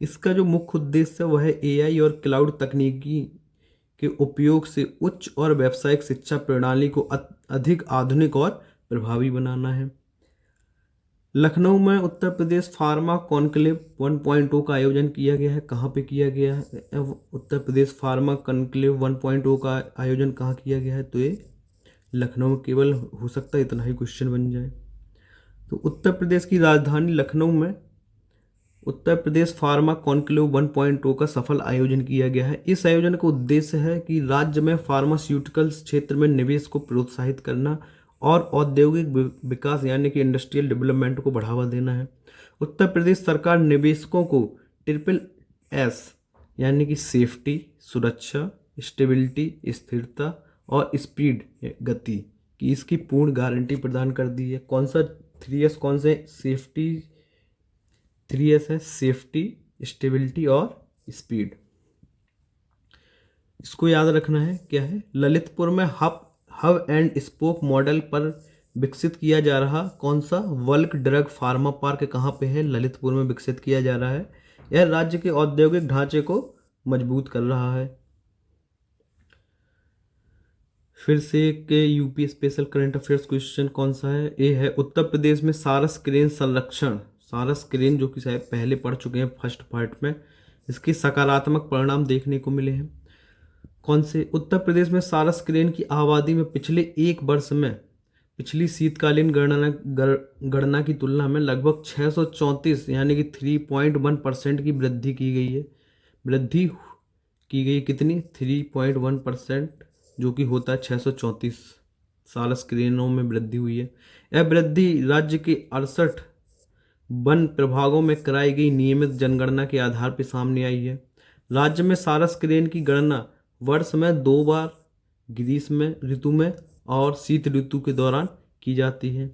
A: इसका जो मुख्य उद्देश्य है वह है एआई और क्लाउड तकनीकी के उपयोग से उच्च और व्यावसायिक शिक्षा प्रणाली को अधिक आधुनिक और प्रभावी बनाना है। लखनऊ में उत्तर प्रदेश फार्मा कॉन्क्लेव 1.0 का आयोजन किया गया है। कहाँ पे किया गया है? उत्तर प्रदेश फार्मा कॉन्क्लेव 1.0 का आयोजन कहाँ किया गया है? तो ये लखनऊ में केवल हो सकता है, इतना ही क्वेश्चन बन जाए। तो उत्तर प्रदेश की राजधानी लखनऊ में उत्तर प्रदेश फार्मा कॉन्क्लेव 1.0 का सफल आयोजन किया गया है। इस आयोजन का उद्देश्य है कि राज्य में फार्मास्यूटिकल्स क्षेत्र में निवेश को प्रोत्साहित करना और औद्योगिक विकास यानी कि इंडस्ट्रियल डेवलपमेंट को बढ़ावा देना है। उत्तर प्रदेश सरकार निवेशकों को SSS यानी कि सेफ्टी, सुरक्षा, स्टेबिलिटी, स्थिरता और स्पीड गति की इसकी पूर्ण गारंटी प्रदान कर दी है। कौन सा 3S? कौन से? सेफ्टी 3S है, सेफ्टी, स्टेबिलिटी और स्पीड। इसको याद रखना है। क्या है? ललितपुर में हब एंड स्पोक मॉडल पर विकसित किया जा रहा कौन सा वल्क ड्रग फार्मा पार्क कहाँ पे है? ललितपुर में विकसित किया जा रहा है। यह राज्य के औद्योगिक ढांचे को मजबूत कर रहा है। फिर से एक UP special current affairs question कौन सा है? ये है उत्तर प्रदेश में सारस क्रेन संरक्षण, सारस क्रेन जो कि शायद पहले पढ़ चुके हैं फर्स्ट पार्ट में, इसके सकारात्मक परिणाम देखने को मिले हैं। कौन से? उत्तर प्रदेश में सारस क्रेन की आबादी में पिछले एक वर्ष में पिछली शीतकालीन गणना की तुलना में लगभग 634 यानी कि 3.1% की वृद्धि की गई है। वृद्धि की गई कितनी? 3.1%, जो कि होता है 634 सारस क्रेनों में वृद्धि हुई है। यह वृद्धि राज्य के 68 वन प्रभागों में कराई गई नियमित जनगणना के आधार पर सामने आई है। राज्य में सारस क्रेन की गणना वर्ष में 2 बार ग्रीष्म ऋतु में और शीत ऋतु के दौरान की जाती है।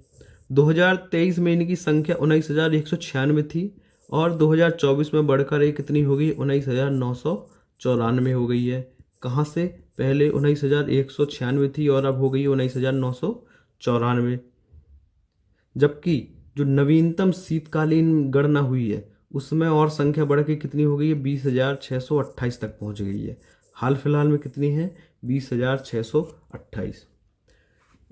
A: 2023 में इनकी संख्या 19,196 थी और 2024 में बढ़कर ये कितनी हो गई, 19,994 हो गई है। कहाँ से, पहले 19,196 थी और अब हो गई 19,994। जबकि जो नवीनतम शीतकालीन गणना हुई है उसमें और संख्या बढ़ के कितनी हो गई है, 20,628 तक पहुंच गई है। हाल फिलहाल में कितनी है, 20,628।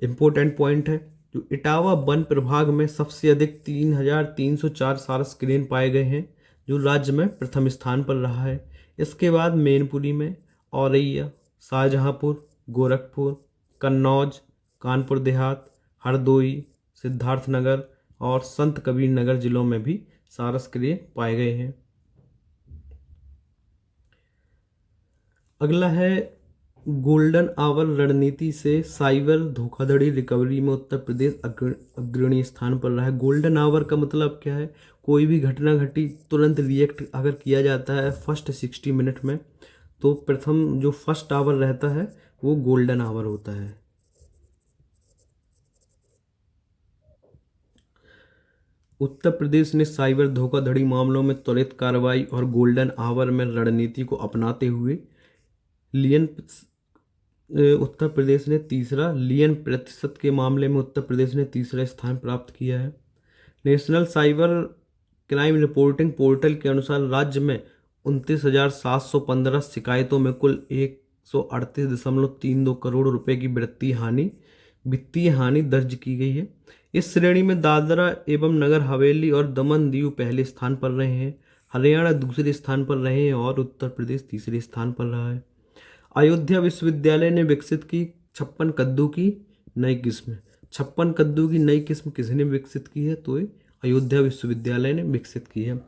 A: इम्पोर्टेंट पॉइंट है, जो इटावा वन प्रभाग में सबसे अधिक 3,304 सारस क्रेन पाए गए हैं, जो राज्य में प्रथम स्थान पर रहा है। इसके बाद मैनपुरी में, औरैया, शाहजहांपुर, गोरखपुर, कन्नौज, कानपुर देहात, हरदोई, सिद्धार्थनगर और संत कबीर नगर जिलों में भी सारस क्रेन पाए गए हैं। अगला है, गोल्डन आवर रणनीति से साइबर धोखाधड़ी रिकवरी में उत्तर प्रदेश अग्रणी स्थान पर रहा है। गोल्डन आवर का मतलब क्या है, कोई भी घटना घटी तुरंत रिएक्ट अगर किया जाता है फर्स्ट 60 मिनट में, तो प्रथम जो फर्स्ट आवर रहता है वो गोल्डन आवर होता है। उत्तर प्रदेश ने साइबर धोखाधड़ी मामलों में त्वरित कार्रवाई और गोल्डन आवर में रणनीति को अपनाते हुए उत्तर प्रदेश ने तीसरा लियन प्रतिशत के मामले में उत्तर प्रदेश ने तीसरा स्थान प्राप्त किया है। National cyber crime reporting portal के अनुसार राज्य में 29,715 शिकायतों में कुल 138.32 करोड़ रुपए की वित्तीय हानि दर्ज की गई है। इस श्रेणी में दादरा एवं नगर हवेली और दमन दीव पहले स्थान पर रहे हैं, हरियाणा दूसरे स्थान पर रहे हैं और उत्तर प्रदेश तीसरे स्थान पर रहा है। अयोध्या विश्वविद्यालय ने विकसित की 56 कद्दू की नई किस्म। 56 कद्दू की नई किस्म किसने विकसित की है, तो ये अयोध्या विश्वविद्यालय ने विकसित की है।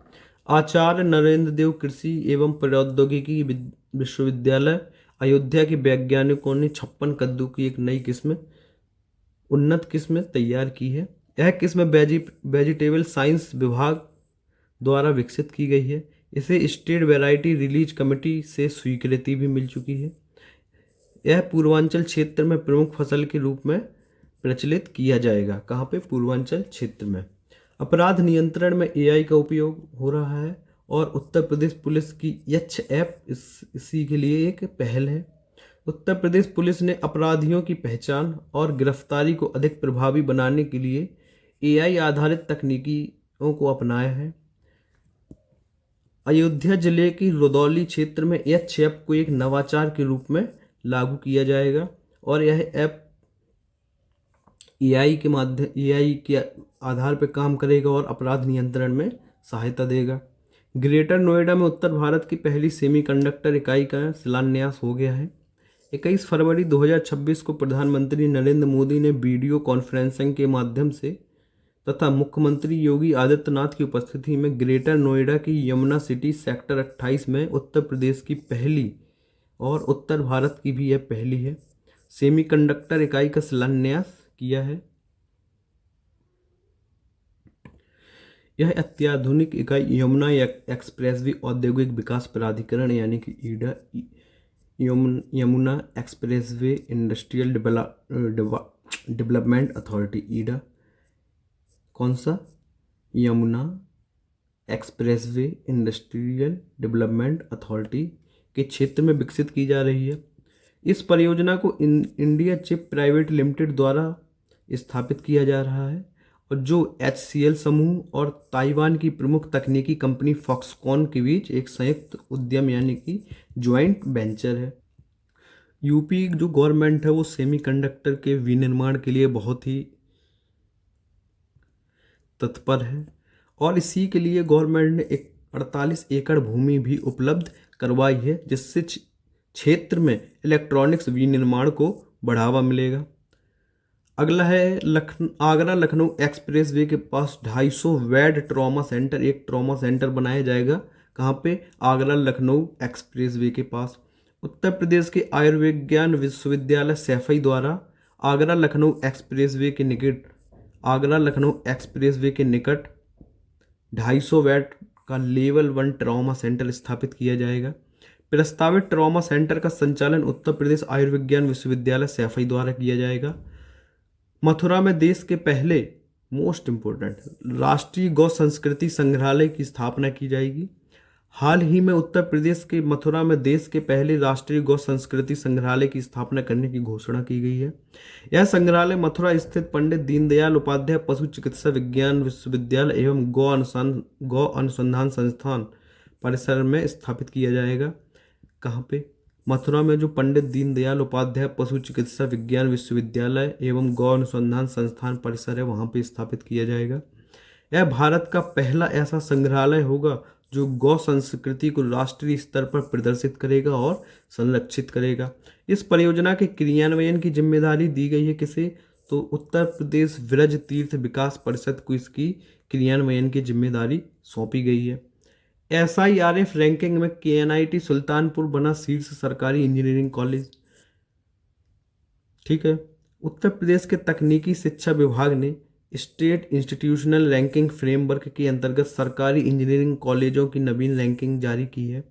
A: आचार्य नरेंद्र देव कृषि एवं प्रौद्योगिकी विश्वविद्यालय अयोध्या के वैज्ञानिकों ने 56 कद्दू की एक नई किस्म, उन्नत किस्म तैयार की है। यह किस्म वेजिटेबल साइंस विभाग द्वारा विकसित की गई है। इसे स्टेट वैरायटी रिलीज कमेटी से स्वीकृति भी मिल चुकी है। यह पूर्वांचल क्षेत्र में प्रमुख फसल के रूप में प्रचलित किया जाएगा। कहाँ पे, पूर्वांचल क्षेत्र में। अपराध नियंत्रण में एआई का उपयोग हो रहा है और उत्तर प्रदेश पुलिस की यक्ष ऐप इसी के लिए एक पहल है। उत्तर प्रदेश पुलिस ने अपराधियों की पहचान और गिरफ्तारी को अधिक प्रभावी बनाने के लिए एआई आधारित तकनीकों को अपनाया है। अयोध्या जिले की रुदौली क्षेत्र में यक्ष ऐप को एक नवाचार के रूप में लागू किया जाएगा और यह ऐप एआई के आधार पर काम करेगा और अपराध नियंत्रण में सहायता देगा। ग्रेटर नोएडा में उत्तर भारत की पहली सेमीकंडक्टर इकाई का शिलान्यास हो गया है। 21 फरवरी 2026 को प्रधानमंत्री नरेंद्र मोदी ने वीडियो कॉन्फ्रेंसिंग के माध्यम से तथा मुख्यमंत्री योगी आदित्यनाथ की उपस्थिति में ग्रेटर नोएडा की यमुना सिटी सेक्टर 28 में उत्तर प्रदेश की पहली और उत्तर भारत की भी यह पहली है सेमीकंडक्टर इकाई का शिलान्यास किया है। यह अत्याधुनिक इकाई यमुना एक्सप्रेसवे औद्योगिक विकास प्राधिकरण यानी कि ईडा, Yamuna expressway industrial development authority, ईडा, कौन सा, Yamuna expressway industrial development authority के क्षेत्र में विकसित की जा रही है। इस परियोजना को इंडिया चिप प्राइवेट लिमिटेड द्वारा स्थापित किया जा रहा है और जो HCL समूह और ताइवान की प्रमुख तकनीकी कंपनी फॉक्सकॉन के बीच एक संयुक्त उद्यम यानी कि ज्वाइंट वेंचर है। यूपी जो गवर्नमेंट है वो सेमीकंडक्टर के विनिर्माण के लिए बहुत ही तत्पर है और इसी के लिए गवर्नमेंट ने एक 48 एकड़ भूमि भी उपलब्ध करवाई है जिससे क्षेत्र में इलेक्ट्रॉनिक्स विनिर्माण को बढ़ावा मिलेगा। अगला है आगरा लखनऊ एक्सप्रेसवे के पास 250 बेड ट्रॉमा सेंटर, एक ट्रॉमा सेंटर बनाया जाएगा। कहाँ पे, आगरा लखनऊ एक्सप्रेसवे के पास। उत्तर प्रदेश के आयुर्विज्ञान विश्वविद्यालय सैफई द्वारा आगरा लखनऊ एक्सप्रेसवे के निकट 250 बेड का लेवल 1 ट्रॉमा सेंटर स्थापित किया जाएगा। प्रस्तावित ट्रॉमा सेंटर का संचालन उत्तर प्रदेश आयुर्विज्ञान विश्वविद्यालय सैफई द्वारा किया जाएगा। मथुरा में देश के पहले मोस्ट इम्पोर्टेंट, राष्ट्रीय गौ संस्कृति संग्रहालय की स्थापना की जाएगी। हाल ही में उत्तर प्रदेश के मथुरा में देश के पहले राष्ट्रीय गौ संस्कृति संग्रहालय की स्थापना करने की घोषणा की गई है। यह संग्रहालय मथुरा स्थित पंडित दीनदयाल उपाध्याय पशु चिकित्सा विज्ञान विश्वविद्यालय एवं गौ अनुसंधान संस्थान परिसर में स्थापित किया जाएगा। कहाँ पे? मथुरा में जो पंडित दीनदयाल उपाध्याय पशु चिकित्सा विज्ञान विश्वविद्यालय एवं गौ अनुसंधान संस्थान परिसर है, वहाँ पे स्थापित किया जाएगा। यह भारत का पहला ऐसा संग्रहालय होगा जो गौ संस्कृति को राष्ट्रीय स्तर पर प्रदर्शित करेगा और संरक्षित करेगा। इस परियोजना के क्रियान्वयन की जिम्मेदारी दी गई है किसे? तो उत्तर प्रदेश व्रज तीर्थ विकास परिषद को इसकी क्रियान्वयन की जिम्मेदारी सौंपी गई है। SIRF रैंकिंग में KNIT सुल्तानपुर बना शीर्ष सरकारी इंजीनियरिंग कॉलेज। ठीक है। उत्तर प्रदेश के तकनीकी शिक्षा विभाग ने स्टेट इंस्टीट्यूशनल रैंकिंग फ्रेमवर्क के अंतर्गत सरकारी इंजीनियरिंग कॉलेजों की नवीन रैंकिंग जारी की है।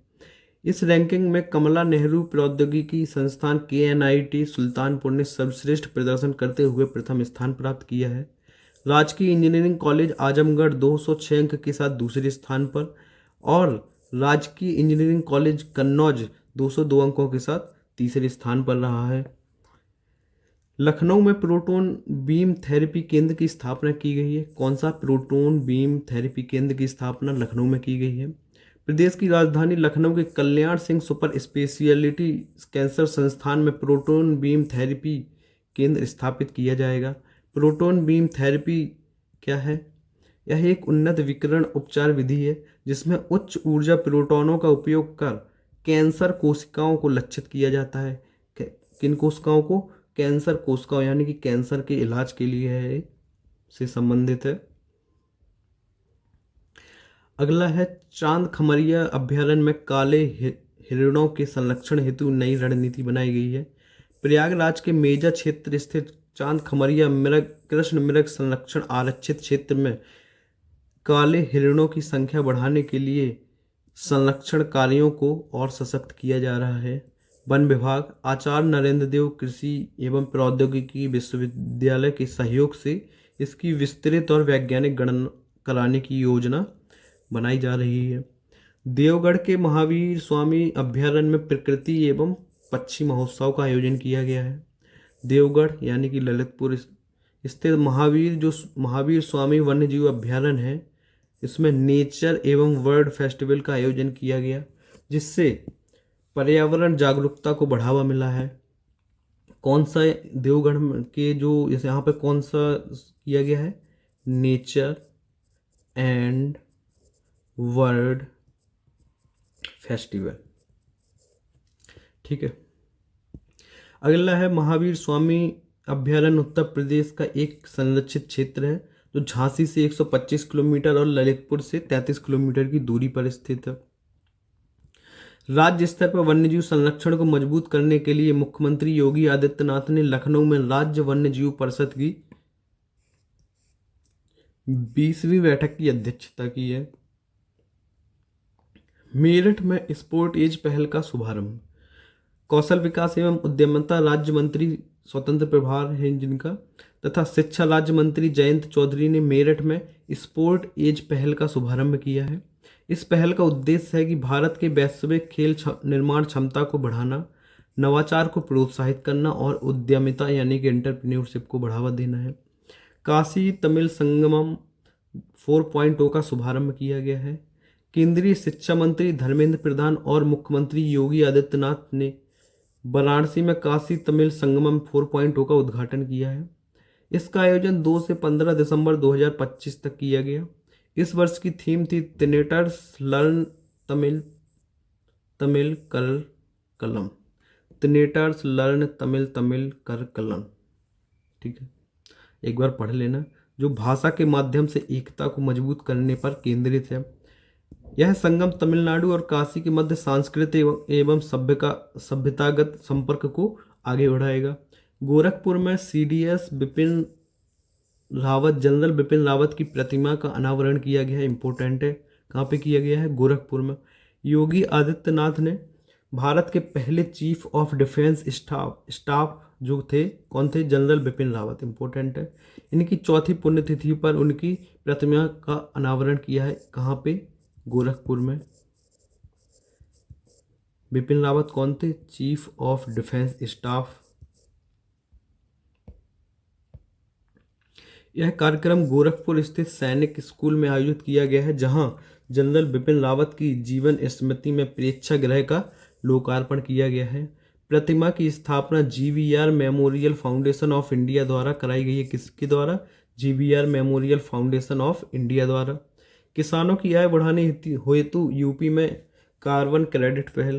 A: इस रैंकिंग में कमला नेहरू प्रौद्योगिकी संस्थान KNIT सुल्तानपुर ने सर्वश्रेष्ठ प्रदर्शन करते हुए प्रथम स्थान प्राप्त किया है। राजकीय इंजीनियरिंग कॉलेज आजमगढ़ 206 अंक के साथ दूसरे स्थान पर और राजकीय इंजीनियरिंग कॉलेज कन्नौज 202 अंकों के साथ तीसरे स्थान पर रहा है। लखनऊ में प्रोटॉन बीम थेरेपी केंद्र की स्थापना की गई है। कौन सा? प्रोटॉन बीम थेरेपी केंद्र की स्थापना लखनऊ में की गई है। प्रदेश की राजधानी लखनऊ के Kalyan Singh super speciality cancer संस्थान में प्रोटॉन बीम थेरेपी केंद्र स्थापित किया जाएगा। प्रोटॉन बीम थेरेपी क्या है? यह एक उन्नत विकिरण उपचार विधि है जिसमें उच्च ऊर्जा प्रोटॉनों का उपयोग कर कैंसर कोशिकाओं को लक्षित किया जाता है। किन कोशिकाओं को? कैंसर कोशिकाओं, यानी कि कैंसर के इलाज के लिए है, से संबंधित है। अगला है चांद खमरिया अभ्यारण्य में काले हिरणों के संरक्षण हेतु नई रणनीति बनाई गई है। प्रयागराज के मेजा क्षेत्र स्थित चांद खमरिया कृष्ण मृग संरक्षण आरक्षित क्षेत्र में काले हिरणों की संख्या बढ़ाने के लिए संरक्षण कार्यों को और सशक्त किया जा रहा है। वन विभाग आचार्य नरेंद्र देव कृषि एवं प्रौद्योगिकी विश्वविद्यालय के सहयोग से इसकी विस्तृत और वैज्ञानिक गणना कराने की योजना बनाई जा रही है। देवगढ़ के महावीर स्वामी अभ्यारण्य में प्रकृति एवं पक्षी महोत्सव का आयोजन किया गया है। देवगढ़ यानी कि ललितपुर स्थित महावीर स्वामी वन्यजीव अभ्यारण्य है, इसमें नेचर एवं वर्ल्ड फेस्टिवल का आयोजन किया गया जिससे पर्यावरण जागरूकता को बढ़ावा मिला है। कौन सा? देवगढ़ के जो जैसे यहाँ पे कौन सा किया गया है? Nature and world festival. ठीक है। अगला है महावीर स्वामी अभ्यारण्य उत्तर प्रदेश का एक संरक्षित क्षेत्र है जो झांसी से 125 किलोमीटर और ललितपुर से 33 किलोमीटर की दूरी पर स्थित है। राज्य स्तर पर वन्यजीव संरक्षण को मजबूत करने के लिए मुख्यमंत्री योगी आदित्यनाथ ने लखनऊ में राज्य वन्यजीव परिषद की 20वीं बैठक की अध्यक्षता की है। मेरठ में स्पोर्ट एज पहल का शुभारंभ। कौशल विकास एवं उद्यमिता राज्य मंत्री स्वतंत्र प्रभार है जिनका, तथा शिक्षा राज्य मंत्री जयंत चौधरी ने मेरठ में स्पोर्ट एज पहल का शुभारंभ किया है। इस पहल का उद्देश्य है कि भारत के वैश्विक खेल निर्माण क्षमता को बढ़ाना, नवाचार को प्रोत्साहित करना और उद्यमिता यानी कि एंटरप्रेन्योरशिप को बढ़ावा देना है। काशी तमिल संगमम 4.0 का शुभारंभ किया गया है। केंद्रीय शिक्षा मंत्री धर्मेंद्र प्रधान और मुख्यमंत्री योगी आदित्यनाथ ने वाराणसी में काशी तमिल संगमम 4.0 का उद्घाटन किया है। इसका आयोजन 2 से 15 दिसंबर 2025 तक किया गया। इस वर्ष की थीम थी टिनेटर्स लर्न तमिल कर कलम। टिनेटर्स लर्न तमिल कर कलम। ठीक है, एक बार पढ़ लेना। जो भाषा के माध्यम से एकता को मजबूत करने पर केंद्रित है। यह संगम तमिलनाडु और काशी के मध्य सांस्कृतिक एवं सभ्यतागत संपर्क को आगे बढ़ाएगा। गोरखपुर में CDS जनरल बिपिन रावत की प्रतिमा का अनावरण किया गया है। इंपॉर्टेंट है, कहाँ पे किया गया है? गोरखपुर में। योगी आदित्यनाथ ने भारत के पहले चीफ ऑफ डिफेंस स्टाफ जो थे कौन थे? जनरल बिपिन रावत, इंपॉर्टेंट है। इनकी चौथी पुण्यतिथि पर उनकी प्रतिमा का अनावरण किया है, कहाँ पे? गोरखपुर में। बिपिन रावत कौन थे? Chief of defence staff. यह कार्यक्रम गोरखपुर स्थित सैनिक स्कूल में आयोजित किया गया है, जहां जनरल बिपिन रावत की जीवन स्मृति में प्रेक्षागृह का लोकार्पण किया गया है। प्रतिमा की स्थापना GVR memorial foundation of India द्वारा कराई गई है। किसके द्वारा? GVR memorial foundation of India द्वारा। किसानों की आय बढ़ाने हेतु यूपी में कार्बन क्रेडिट पहल,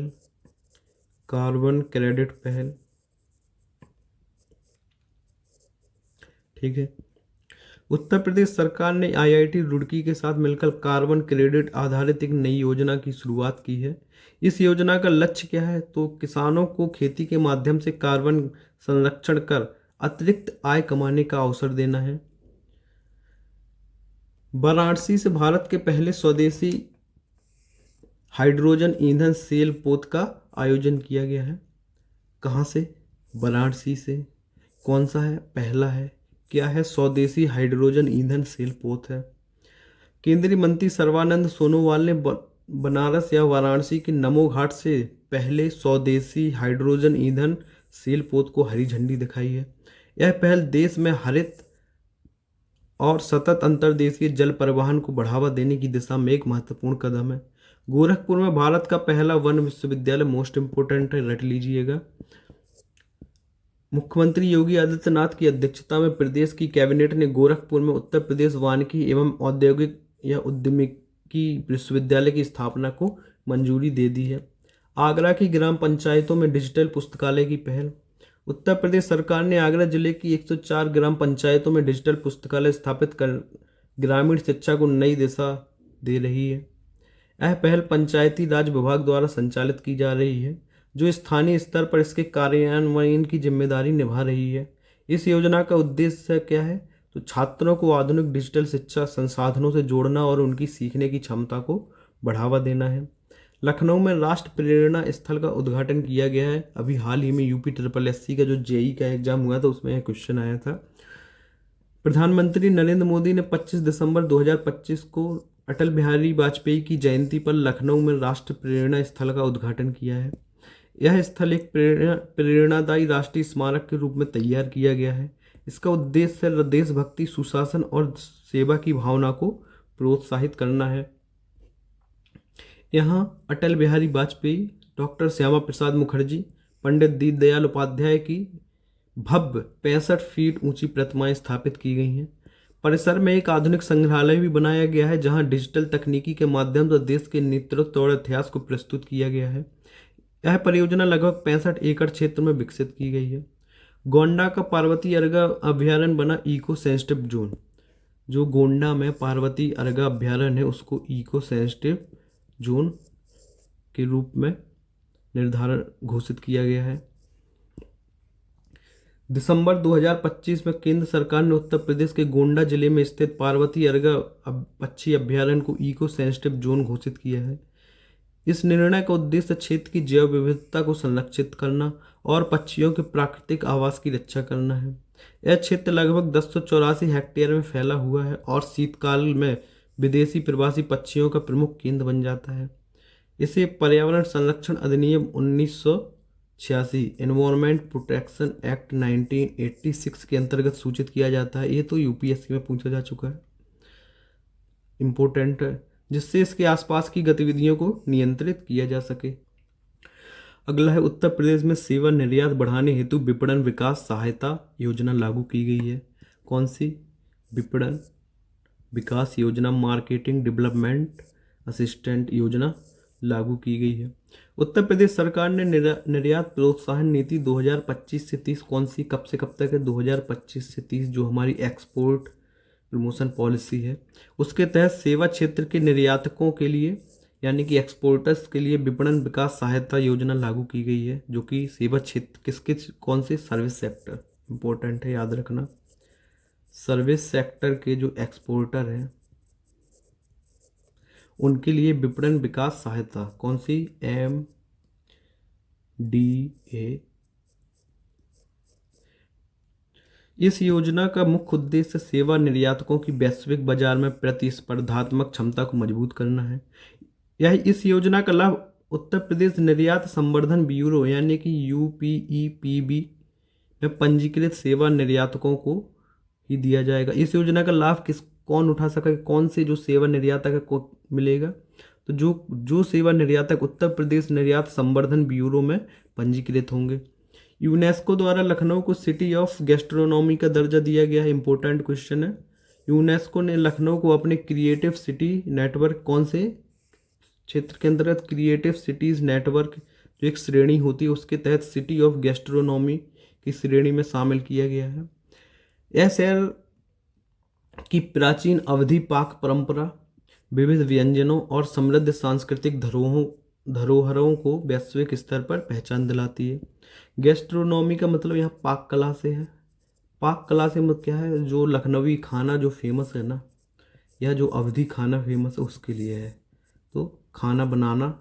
A: कार्बन क्रेडिट पहल, ठीक है। उत्तर प्रदेश सरकार ने आईआईटी रुड़की के साथ मिलकर कार्बन क्रेडिट आधारित एक नई योजना की शुरुआत की है। इस योजना का लक्ष्य क्या है? तो किसानों को खेती के माध्यम से कार्बन संरक्षण कर अतिरिक्त आय कमाने का अवसर देना है। वाराणसी से भारत के पहले स्वदेशी हाइड्रोजन ईंधन सेल पोत का आयोजन किया गया है। कहाँ से? वाराणसी से। कौन सा है? पहला है। क्या है? स्वदेशी हाइड्रोजन ईंधन सेल पोत है। केंद्रीय मंत्री सर्बानंद सोनोवाल ने बनारस या वाराणसी के नमो घाट से पहले स्वदेशी हाइड्रोजन ईंधन सेल पोत को हरी झंडी दिखाई है। यह पहल देश में हरित और सतत अंतर्देशीय जल परिवहन को बढ़ावा देने की दिशा में एक महत्वपूर्ण कदम है। गोरखपुर में भारत का पहला वन विश्वविद्यालय, मोस्ट इंपोर्टेंट है, रट लीजिएगा। मुख्यमंत्री योगी आदित्यनाथ की अध्यक्षता में प्रदेश की कैबिनेट ने गोरखपुर में उत्तर प्रदेश वानिकी एवं औद्योगिक या उद्यमिकी विश्वविद्यालय की स्थापना को मंजूरी दे दी है। आगरा की ग्राम पंचायतों में डिजिटल पुस्तकालय की पहल। उत्तर प्रदेश सरकार ने आगरा जिले की 104 ग्राम पंचायतों में डिजिटल पुस्तकालय स्थापित कर ग्रामीण शिक्षा को नई दिशा दे रही है। यह पहल पंचायती राज विभाग द्वारा संचालित की जा रही है, जो स्थानीय स्तर पर इसके कार्यान्वयन की जिम्मेदारी निभा रही है। इस योजना का उद्देश्य क्या है? तो छात्रों को आधुनिक डिजिटल शिक्षा संसाधनों से जोड़ना और उनकी सीखने की क्षमता को बढ़ावा देना है। लखनऊ में राष्ट्र प्रेरणा स्थल का उद्घाटन किया गया है। अभी हाल ही में यूपी SSSC का जो जेई का एग्जाम हुआ था उसमें यह क्वेश्चन आया था। प्रधानमंत्री नरेंद्र मोदी ने 25 दिसंबर 2025 को अटल बिहारी वाजपेयी की जयंती पर लखनऊ में राष्ट्र प्रेरणा स्थल का उद्घाटन किया है। यह स्थल एक प्रेरणादायी राष्ट्रीय स्मारक के रूप में तैयार किया गया है। इसका उद्देश्य देशभक्ति, सुशासन और सेवा की भावना को प्रोत्साहित करना है। यहाँ अटल बिहारी वाजपेयी, डॉक्टर श्यामा प्रसाद मुखर्जी, पंडित दीनदयाल उपाध्याय की भव्य 65 फीट ऊंची प्रतिमाएं स्थापित की गई हैं। परिसर में एक आधुनिक संग्रहालय भी बनाया गया है, जहां डिजिटल तकनीकी के माध्यम से देश के नेतृत्व और इतिहास को प्रस्तुत किया गया है। यह परियोजना लगभग 65 एकड़ क्षेत्र में विकसित की गई है। गोंडा का पार्वती अर्गा अभ्यारण्य बना इको सेंसिटिव जोन। जो गोंडा में पार्वती अर्गा अभ्यारण्य है उसको इको सेंसिटिव जोन के रूप में निर्धारण घोषित किया गया है। दिसंबर 2025 में केंद्र सरकार ने उत्तर प्रदेश के गोंडा जिले में स्थित पार्वती अर्गा पक्षी अभ्यारण्य को इको सेंसिटिव जोन घोषित किया है। इस निर्णय का उद्देश्य क्षेत्र की जैव विविधता को संरक्षित करना और पक्षियों के प्राकृतिक आवास की रक्षा करना है। यह क्षेत्र लगभग 1084 हेक्टेयर में फैला हुआ है और शीतकाल में विदेशी प्रवासी पक्षियों का प्रमुख केंद्र बन जाता है। इसे पर्यावरण संरक्षण अधिनियम 1986 एनवायरमेंट प्रोटेक्शन एक्ट 1986 के अंतर्गत सूचित किया जाता है। ये तो यूपीएससी में पूछा जा चुका है, इम्पोर्टेंट है, जिससे इसके आसपास की गतिविधियों को नियंत्रित किया जा सके। अगला है उत्तर प्रदेश में सेवा निर्यात बढ़ाने हेतु विपणन विकास सहायता योजना लागू की गई है। कौन सी? विपणन विकास योजना, मार्केटिंग डेवलपमेंट असिस्टेंट योजना लागू की गई है। उत्तर प्रदेश सरकार ने निर्यात प्रोत्साहन नीति 2025 से 30 कौन सी, कब से कब तक है? 2025 से 30 जो हमारी एक्सपोर्ट प्रमोशन पॉलिसी है, उसके तहत सेवा क्षेत्र के निर्यातकों के लिए यानी कि एक्सपोर्टर्स के लिए विपणन विकास सहायता योजना लागू की गई है, जो कि सेवा क्षेत्र किसके, कौन से? सर्विस सेक्टर, इंपॉर्टेंट है, याद रखना। सर्विस सेक्टर के जो एक्सपोर्टर हैं उनके लिए विपणन विकास सहायता कौन सी? MDA इस योजना का मुख्य उद्देश्य सेवा निर्यातकों की वैश्विक बाजार में प्रतिस्पर्धात्मक क्षमता को मजबूत करना है। यह इस योजना का लाभ उत्तर प्रदेश निर्यात संवर्धन ब्यूरो यानी कि यूपीईपीबी में पंजीकृत सेवा निर्यातकों को ही दिया जाएगा। इस योजना का लाभ कौन उठा सकेगा, कौन से जो सेवा निर्यातक है को मिलेगा? तो जो जो सेवा निर्यातक उत्तर प्रदेश निर्यात संवर्धन ब्यूरो में पंजीकृत होंगे। यूनेस्को द्वारा लखनऊ को सिटी ऑफ गैस्ट्रोनॉमी का दर्जा दिया गया है। इंपॉर्टेंट क्वेश्चन है। यूनेस्को ने लखनऊ को अपने क्रिएटिव सिटी नेटवर्क, कौन से क्षेत्र के अंतर्गत, क्रिएटिव सिटीज़ नेटवर्क जो एक श्रेणी होती है उसके तहत सिटी ऑफ गैस्ट्रोनॉमी की श्रेणी में शामिल किया गया है। यह शहर की प्राचीन अवधि पाक परंपरा, विविध व्यंजनों और समृद्ध सांस्कृतिक धरोहरों को वैश्विक स्तर पर पहचान दिलाती है। गैस्ट्रोनॉमी का मतलब यहाँ पाक कला से है। पाक कला से मतलब क्या है? जो लखनवी खाना जो फेमस है ना, या जो अवधि खाना फेमस है उसके लिए है। तो खाना बनाना।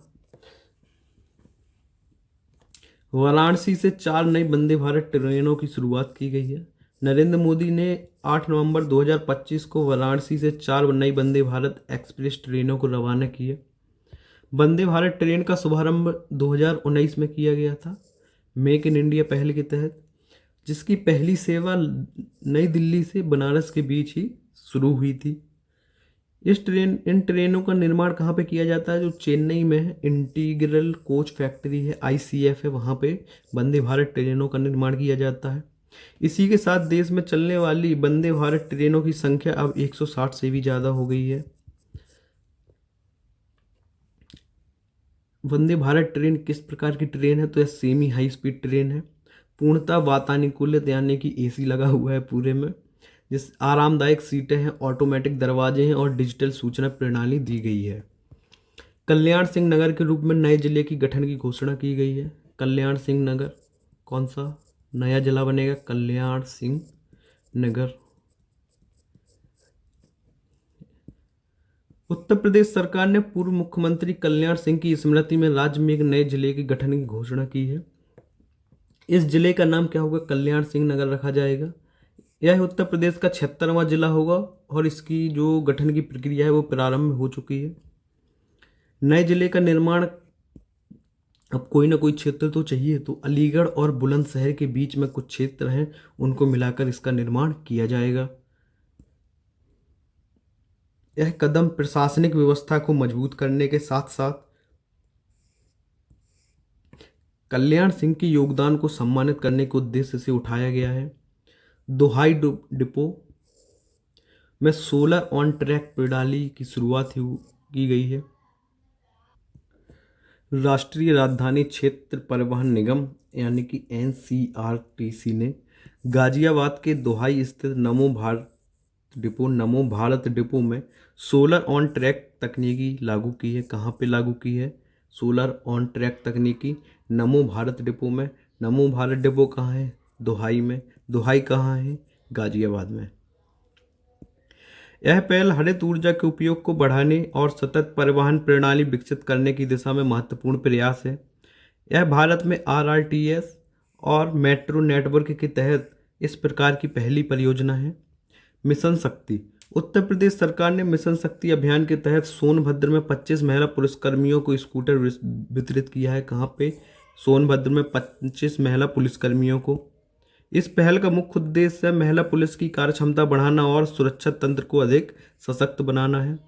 A: वाराणसी से 4 नई वंदे भारत ट्रेनों की शुरुआत की गई है। नरेंद्र मोदी ने 8 नवंबर 2025 को वाराणसी से 4 नई वंदे भारत एक्सप्रेस ट्रेनों को रवाना किया। वंदे भारत ट्रेन का शुभारंभ 2019 में किया गया था मेक इन इंडिया पहल के तहत, जिसकी पहली सेवा नई दिल्ली से बनारस के बीच ही शुरू हुई थी। इन ट्रेनों का निर्माण कहाँ पे किया जाता है? जो चेन्नई में है, इंटीग्रल कोच फैक्ट्री है, ICF है, वहाँ पे वंदे भारत ट्रेनों का निर्माण किया जाता है। इसी के साथ देश में चलने वाली वंदे भारत ट्रेनों की संख्या अब 160 से भी ज़्यादा हो गई है। वंदे भारत ट्रेन किस प्रकार की ट्रेन है? तो यह सेमी हाई स्पीड ट्रेन है, पूर्णतः वातानुकूलित यानी कि AC लगा हुआ है पूरे में, जिस आरामदायक सीटें हैं, ऑटोमेटिक दरवाजे हैं और डिजिटल सूचना प्रणाली दी गई है। कल्याण सिंह नगर के रूप में नए जिले की गठन की घोषणा की गई है। कल्याण सिंह नगर कौन सा नया जिला बनेगा? कल्याण सिंह नगर। उत्तर प्रदेश सरकार ने पूर्व मुख्यमंत्री कल्याण सिंह की स्मृति में राज्य में एक नए जिले के गठन की घोषणा की है। इस जिले का नाम क्या होगा? कल्याण सिंह नगर रखा जाएगा। यह उत्तर प्रदेश का 76वां जिला होगा और इसकी जो गठन की प्रक्रिया है वो प्रारंभ हो चुकी है। नए जिले का निर्माण, अब कोई ना कोई क्षेत्र तो चाहिए, तो अलीगढ़ और बुलंदशहर के बीच में कुछ क्षेत्र हैं, उनको मिलाकर इसका निर्माण किया जाएगा। यह कदम प्रशासनिक व्यवस्था को मजबूत करने के साथ साथ कल्याण सिंह के योगदान को सम्मानित करने के उद्देश्य से उठाया गया है। दोहाई डिपो में सोलर ऑन ट्रैक प्रणाली की शुरुआत की गई है। राष्ट्रीय राजधानी क्षेत्र परिवहन निगम यानी कि NCRTC ने गाजियाबाद के दोहाई स्थित नमो भारत डिपो में सोलर ऑन ट्रैक तकनीकी लागू की है। कहाँ पे लागू की है? सोलर ऑन ट्रैक तकनीकी नमो भारत डिपो में। नमो भारत डिपो कहाँ है? दोहाई में। दोहाई कहाँ है? गाजियाबाद में। यह पहल हरित ऊर्जा के उपयोग को बढ़ाने और सतत परिवहन प्रणाली विकसित करने की दिशा में महत्वपूर्ण प्रयास है। यह भारत में RRTS और मेट्रो नेटवर्क के तहत इस प्रकार की पहली परियोजना है। मिशन शक्ति। उत्तर प्रदेश सरकार ने मिशन शक्ति अभियान के तहत सोनभद्र में 25 महिला पुलिसकर्मियों को स्कूटर वितरित किया है। कहाँ पे? सोनभद्र में 25 महिला पुलिसकर्मियों को। इस पहल का मुख्य उद्देश्य महिला पुलिस की कार्यक्षमता बढ़ाना और सुरक्षा तंत्र को अधिक सशक्त बनाना है।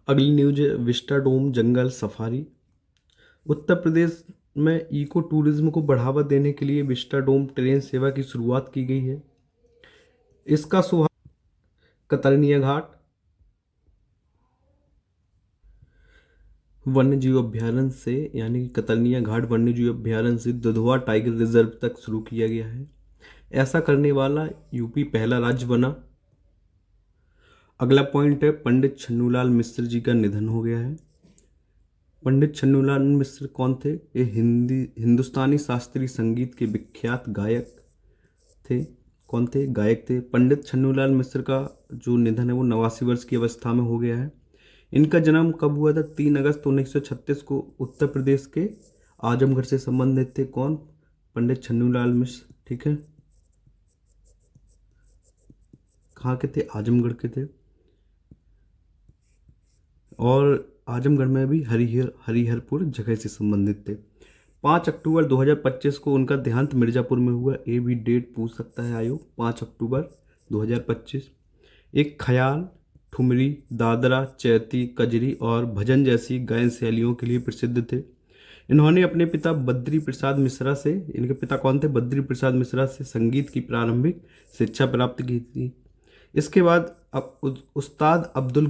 A: अगली न्यूज है विस्टाडोम जंगल सफारी। उत्तर प्रदेश में इको टूरिज्म को बढ़ावा देने के लिए विस्टाडोम ट्रेन सेवा की शुरुआत की गई है। इसका शुभारंभ कतरनिया घाट वन्यजीव अभ्यारण्य से यानी कि कतरनिया घाट वन्यजीव अभ्यारण्य से दुधवा टाइगर रिजर्व तक शुरू किया गया है। ऐसा करने वाला यूपी पहला राज्य बना। अगला पॉइंट है पंडित छन्नूलाल मिश्र जी का निधन हो गया है। पंडित छन्नूलाल मिश्र कौन थे? ये हिंदुस्तानी शास्त्रीय संगीत के विख्यात गायक थे। कौन थे? गायक थे। पंडित छन्नूलाल मिश्र का जो निधन है वो 89 वर्ष की अवस्था में हो गया है। इनका जन्म कब हुआ था? 3 अगस्त 1936 को उत्तर प्रदेश के आजमगढ़ से संबंधित थे। कौन? पंडित छन्नूलाल मिश्र। ठीक है, कहाँ के थे? आजमगढ़ के थे। और आजमगढ़ में भी हरिहरपुर जगह से संबंधित थे। 5 अक्टूबर 2025 को उनका देहांत मिर्जापुर में हुआ। ये भी डेट पूछ सकता है आयोग, 5 अक्टूबर 2025। एक ख्याल, ठुमरी, दादरा, चैती, कजरी और भजन जैसी गायन शैलियों के लिए प्रसिद्ध थे। इन्होंने अपने पिता बद्री प्रसाद मिश्रा से, इनके पिता कौन थे? बद्री प्रसाद मिश्रा से संगीत की प्रारंभिक शिक्षा प्राप्त की थी। इसके बाद उस्ताद अब्दुल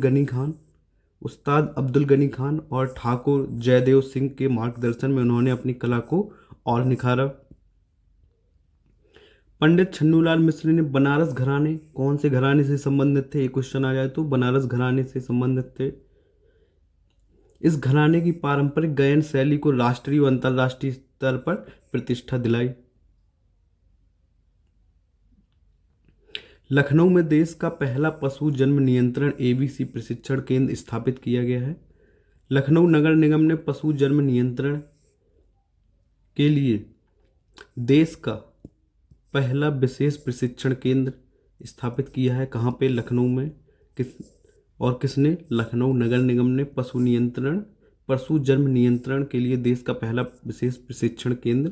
A: गनी खान और ठाकुर जयदेव सिंह के मार्गदर्शन में उन्होंने अपनी कला को और निखारा। पंडित छन्नूलाल मिश्र ने बनारस घराने, कौन से घराने से संबंधित थे? ये क्वेश्चन आ जाए तो बनारस घराने से संबंधित थे। इस घराने की पारंपरिक गायन शैली को राष्ट्रीय और अंतर्राष्ट्रीय स्तर पर प्रतिष्ठा दिलाई। लखनऊ में देश का पहला पशु जन्म नियंत्रण एबीसी प्रशिक्षण केंद्र स्थापित किया गया है। लखनऊ नगर निगम ने पशु जन्म नियंत्रण के लिए देश का पहला विशेष प्रशिक्षण केंद्र स्थापित किया है। कहाँ पे? लखनऊ में। किसने? लखनऊ नगर निगम ने पशु जन्म नियंत्रण के लिए देश का पहला विशेष प्रशिक्षण केंद्र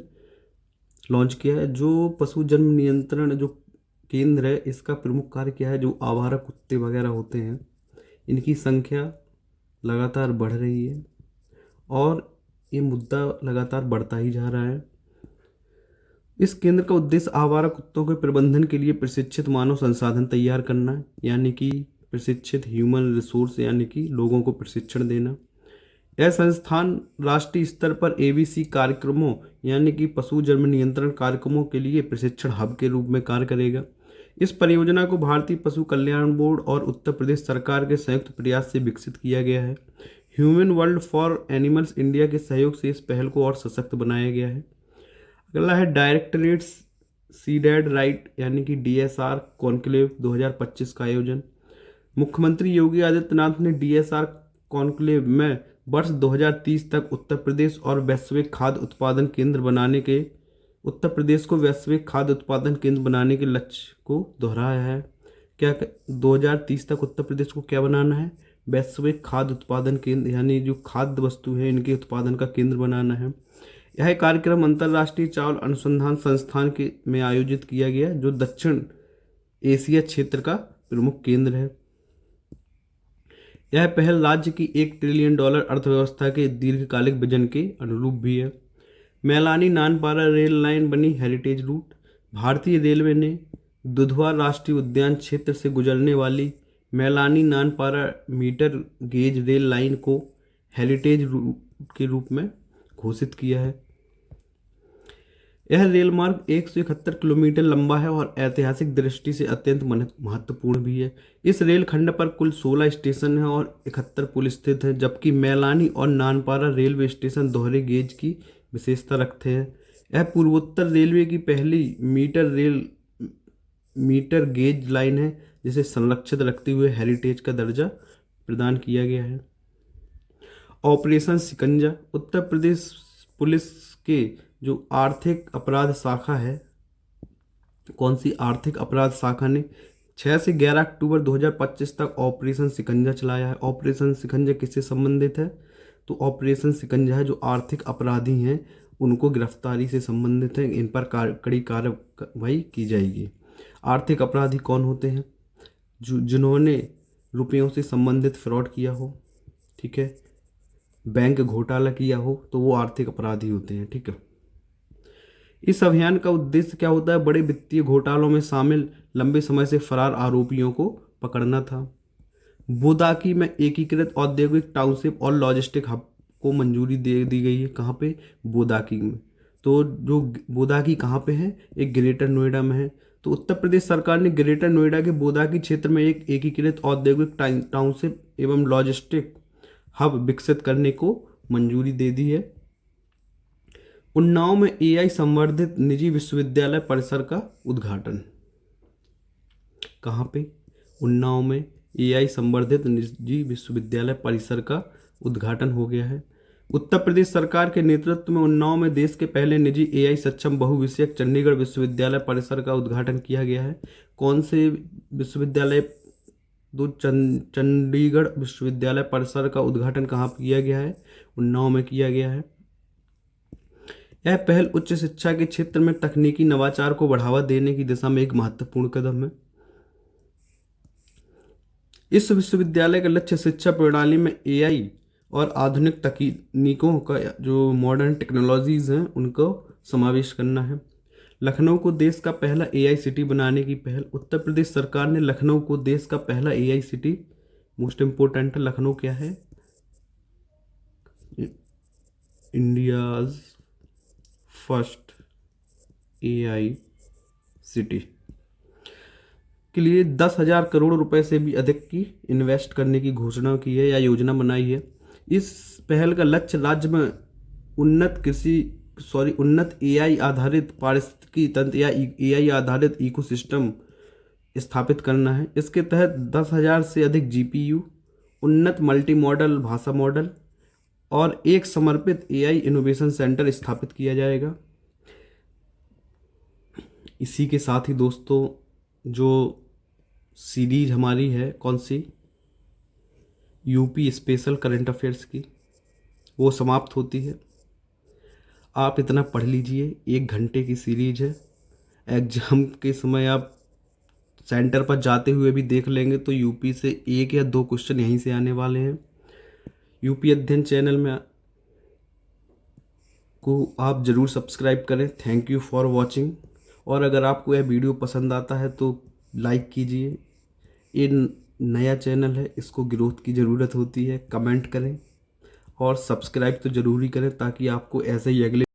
A: लॉन्च किया है। जो पशु जन्म नियंत्रण जो केंद्र है, इसका प्रमुख कार्य क्या है? जो आवारा कुत्ते वगैरह होते हैं, इनकी संख्या लगातार बढ़ रही है और ये मुद्दा लगातार बढ़ता ही जा रहा है। इस केंद्र का उद्देश्य आवारा कुत्तों के प्रबंधन के लिए प्रशिक्षित मानव संसाधन तैयार करना है, यानी कि प्रशिक्षित ह्यूमन रिसोर्स, यानी कि लोगों को प्रशिक्षण देना। यह संस्थान राष्ट्रीय स्तर पर एबीसी कार्यक्रमों, यानी कि पशु जन्म नियंत्रण कार्यक्रमों के लिए प्रशिक्षण हब के रूप में कार्य करेगा। इस परियोजना को भारतीय पशु कल्याण बोर्ड और उत्तर प्रदेश सरकार के संयुक्त प्रयास से विकसित किया गया है। Human world for animals India के सहयोग से इस पहल को और सशक्त बनाया गया है। अगला है डायरेक्टरेट सीडेड राइट, यानी कि डीएसआर कॉन्क्लेव 2025 का आयोजन। मुख्यमंत्री योगी आदित्यनाथ ने डीएसआर कॉन्क्लेव में वर्ष 2030 तक उत्तर प्रदेश को वैश्विक खाद्य उत्पादन केंद्र बनाने के लक्ष्य को दोहराया है। क्या 2030 तक उत्तर प्रदेश को क्या बनाना है? वैश्विक खाद्य उत्पादन केंद्र, यानी जो खाद्य वस्तु है इनके उत्पादन का केंद्र बनाना है। यह कार्यक्रम अंतर्राष्ट्रीय चावल अनुसंधान संस्थान में आयोजित किया गया, जो दक्षिण एशिया क्षेत्र का प्रमुख केंद्र है। यह पहल राज्य की $1 ट्रिलियन अर्थव्यवस्था के दीर्घकालिक विजन के अनुरूप भी है। मैलानी नानपारा रेल लाइन बनी हेरिटेज रूट। भारतीय रेलवे ने दुधवा राष्ट्रीय उद्यान क्षेत्र से गुजरने वाली Mailani Nanpara meter gauge rail line को हेरिटेज रूट के रूप में घोषित किया है। यह रेल मार्ग 171 किलोमीटर लंबा है और ऐतिहासिक दृष्टि से अत्यंत महत्वपूर्ण भी है। इस रेल खंड पर कुल 16 स्टेशन हैं और 71 पुल स्थित हैं, जबकि मैलानी और नानपारा रेलवे स्टेशन दोहरे गेज की विशेषता रखते हैं। यह पूर्वोत्तर रेलवे की पहली मीटर गेज लाइन है जिसे संरक्षित रखते हुए हेरिटेज का दर्जा प्रदान किया गया है। ऑपरेशन शिकंजा। उत्तर प्रदेश पुलिस के जो आर्थिक अपराध शाखा है, कौन सी आर्थिक अपराध शाखा ने 6 से 11 अक्टूबर 2025 तक ऑपरेशन शिकंजा चलाया है। ऑपरेशन शिकंजा किससे संबंधित है? तो ऑपरेशन शिकंजा है जो आर्थिक अपराधी हैं उनको गिरफ्तारी से संबंधित है, इन पर कड़ी कार्रवाई की जाएगी। आर्थिक अपराधी कौन होते हैं? जिन्होंने रुपयों से संबंधित फ्रॉड किया हो, ठीक है, बैंक घोटाला किया हो, तो वो आर्थिक अपराधी होते हैं। ठीक है, इस अभियान का उद्देश्य क्या होता है? बड़े वित्तीय घोटालों में शामिल लंबे समय से फरार आरोपियों को पकड़ना था। बोदाकी में एकीकृत औद्योगिक टाउनशिप और लॉजिस्टिक हब को मंजूरी दे दी गई है। कहाँ पे? बोदाकी में। तो जो बोदाकी कहाँ पे है? एक ग्रेटर नोएडा में है। तो उत्तर प्रदेश सरकार ने ग्रेटर नोएडा के बोदाकी क्षेत्र में एक एकीकृत औद्योगिक टाउनशिप एवं लॉजिस्टिक हब विकसित करने को मंजूरी दे दी है। उन्नाव में एआई संवर्धित निजी विश्वविद्यालय परिसर का उद्घाटन। कहाँ पे? उन्नाव में एआई संवर्धित निजी विश्वविद्यालय परिसर का उद्घाटन हो गया है। उत्तर प्रदेश सरकार के नेतृत्व में उन्नाव में देश के पहले निजी एआई सक्षम बहुविषयक चंडीगढ़ विश्वविद्यालय परिसर का उद्घाटन किया गया है। कौन से विश्वविद्यालय चंडीगढ़ विश्वविद्यालय परिसर का उद्घाटन कहाँ किया गया है? उन्नाव में किया गया है। यह पहल उच्च शिक्षा के क्षेत्र में तकनीकी नवाचार को बढ़ावा देने की दिशा में एक महत्वपूर्ण कदम है। इस विश्वविद्यालय का लक्ष्य शिक्षा प्रणाली में एआई और आधुनिक तकनीकों का जो मॉडर्न टेक्नोलॉजीज हैं उनको समावेश करना है। लखनऊ को देश का पहला एआई सिटी बनाने की पहल। उत्तर प्रदेश सरकार ने लखनऊ को देश का पहला एआई सिटी, मोस्ट इम्पोर्टेंट है, लखनऊ क्या है? इंडियाज फर्स्ट एआई सिटी के लिए 10,000 करोड़ रुपए से भी अधिक की इन्वेस्ट करने की घोषणा की है या योजना बनाई है। इस पहल का लक्ष्य राज्य में उन्नत एआई आधारित पारिस्थितिकी तंत्र या एआई आधारित इकोसिस्टम स्थापित करना है। इसके तहत 10,000 से अधिक जीपीयू, उन्नत मल्टी मॉडल भाषा मॉडल और एक समर्पित एआई इनोवेशन सेंटर स्थापित किया जाएगा। इसी के साथ ही दोस्तों जो सीरीज हमारी है कौन सी, यूपी स्पेशल करंट अफेयर्स की, वो समाप्त होती है। आप इतना पढ़ लीजिए, 1 घंटे की सीरीज है। एग्जाम के समय आप सेंटर पर जाते हुए भी देख लेंगे तो यूपी से 1 या 2 क्वेश्चन यहीं से आने वाले हैं। यूपी अध्ययन चैनल में को आप ज़रूर सब्सक्राइब करें। Thank you for watching. और अगर आपको यह वीडियो पसंद आता है तो लाइक कीजिए। ये नया चैनल है, इसको ग्रोथ की ज़रूरत होती है। कमेंट करें और सब्सक्राइब तो ज़रूरी करें ताकि आपको ऐसे ही अगले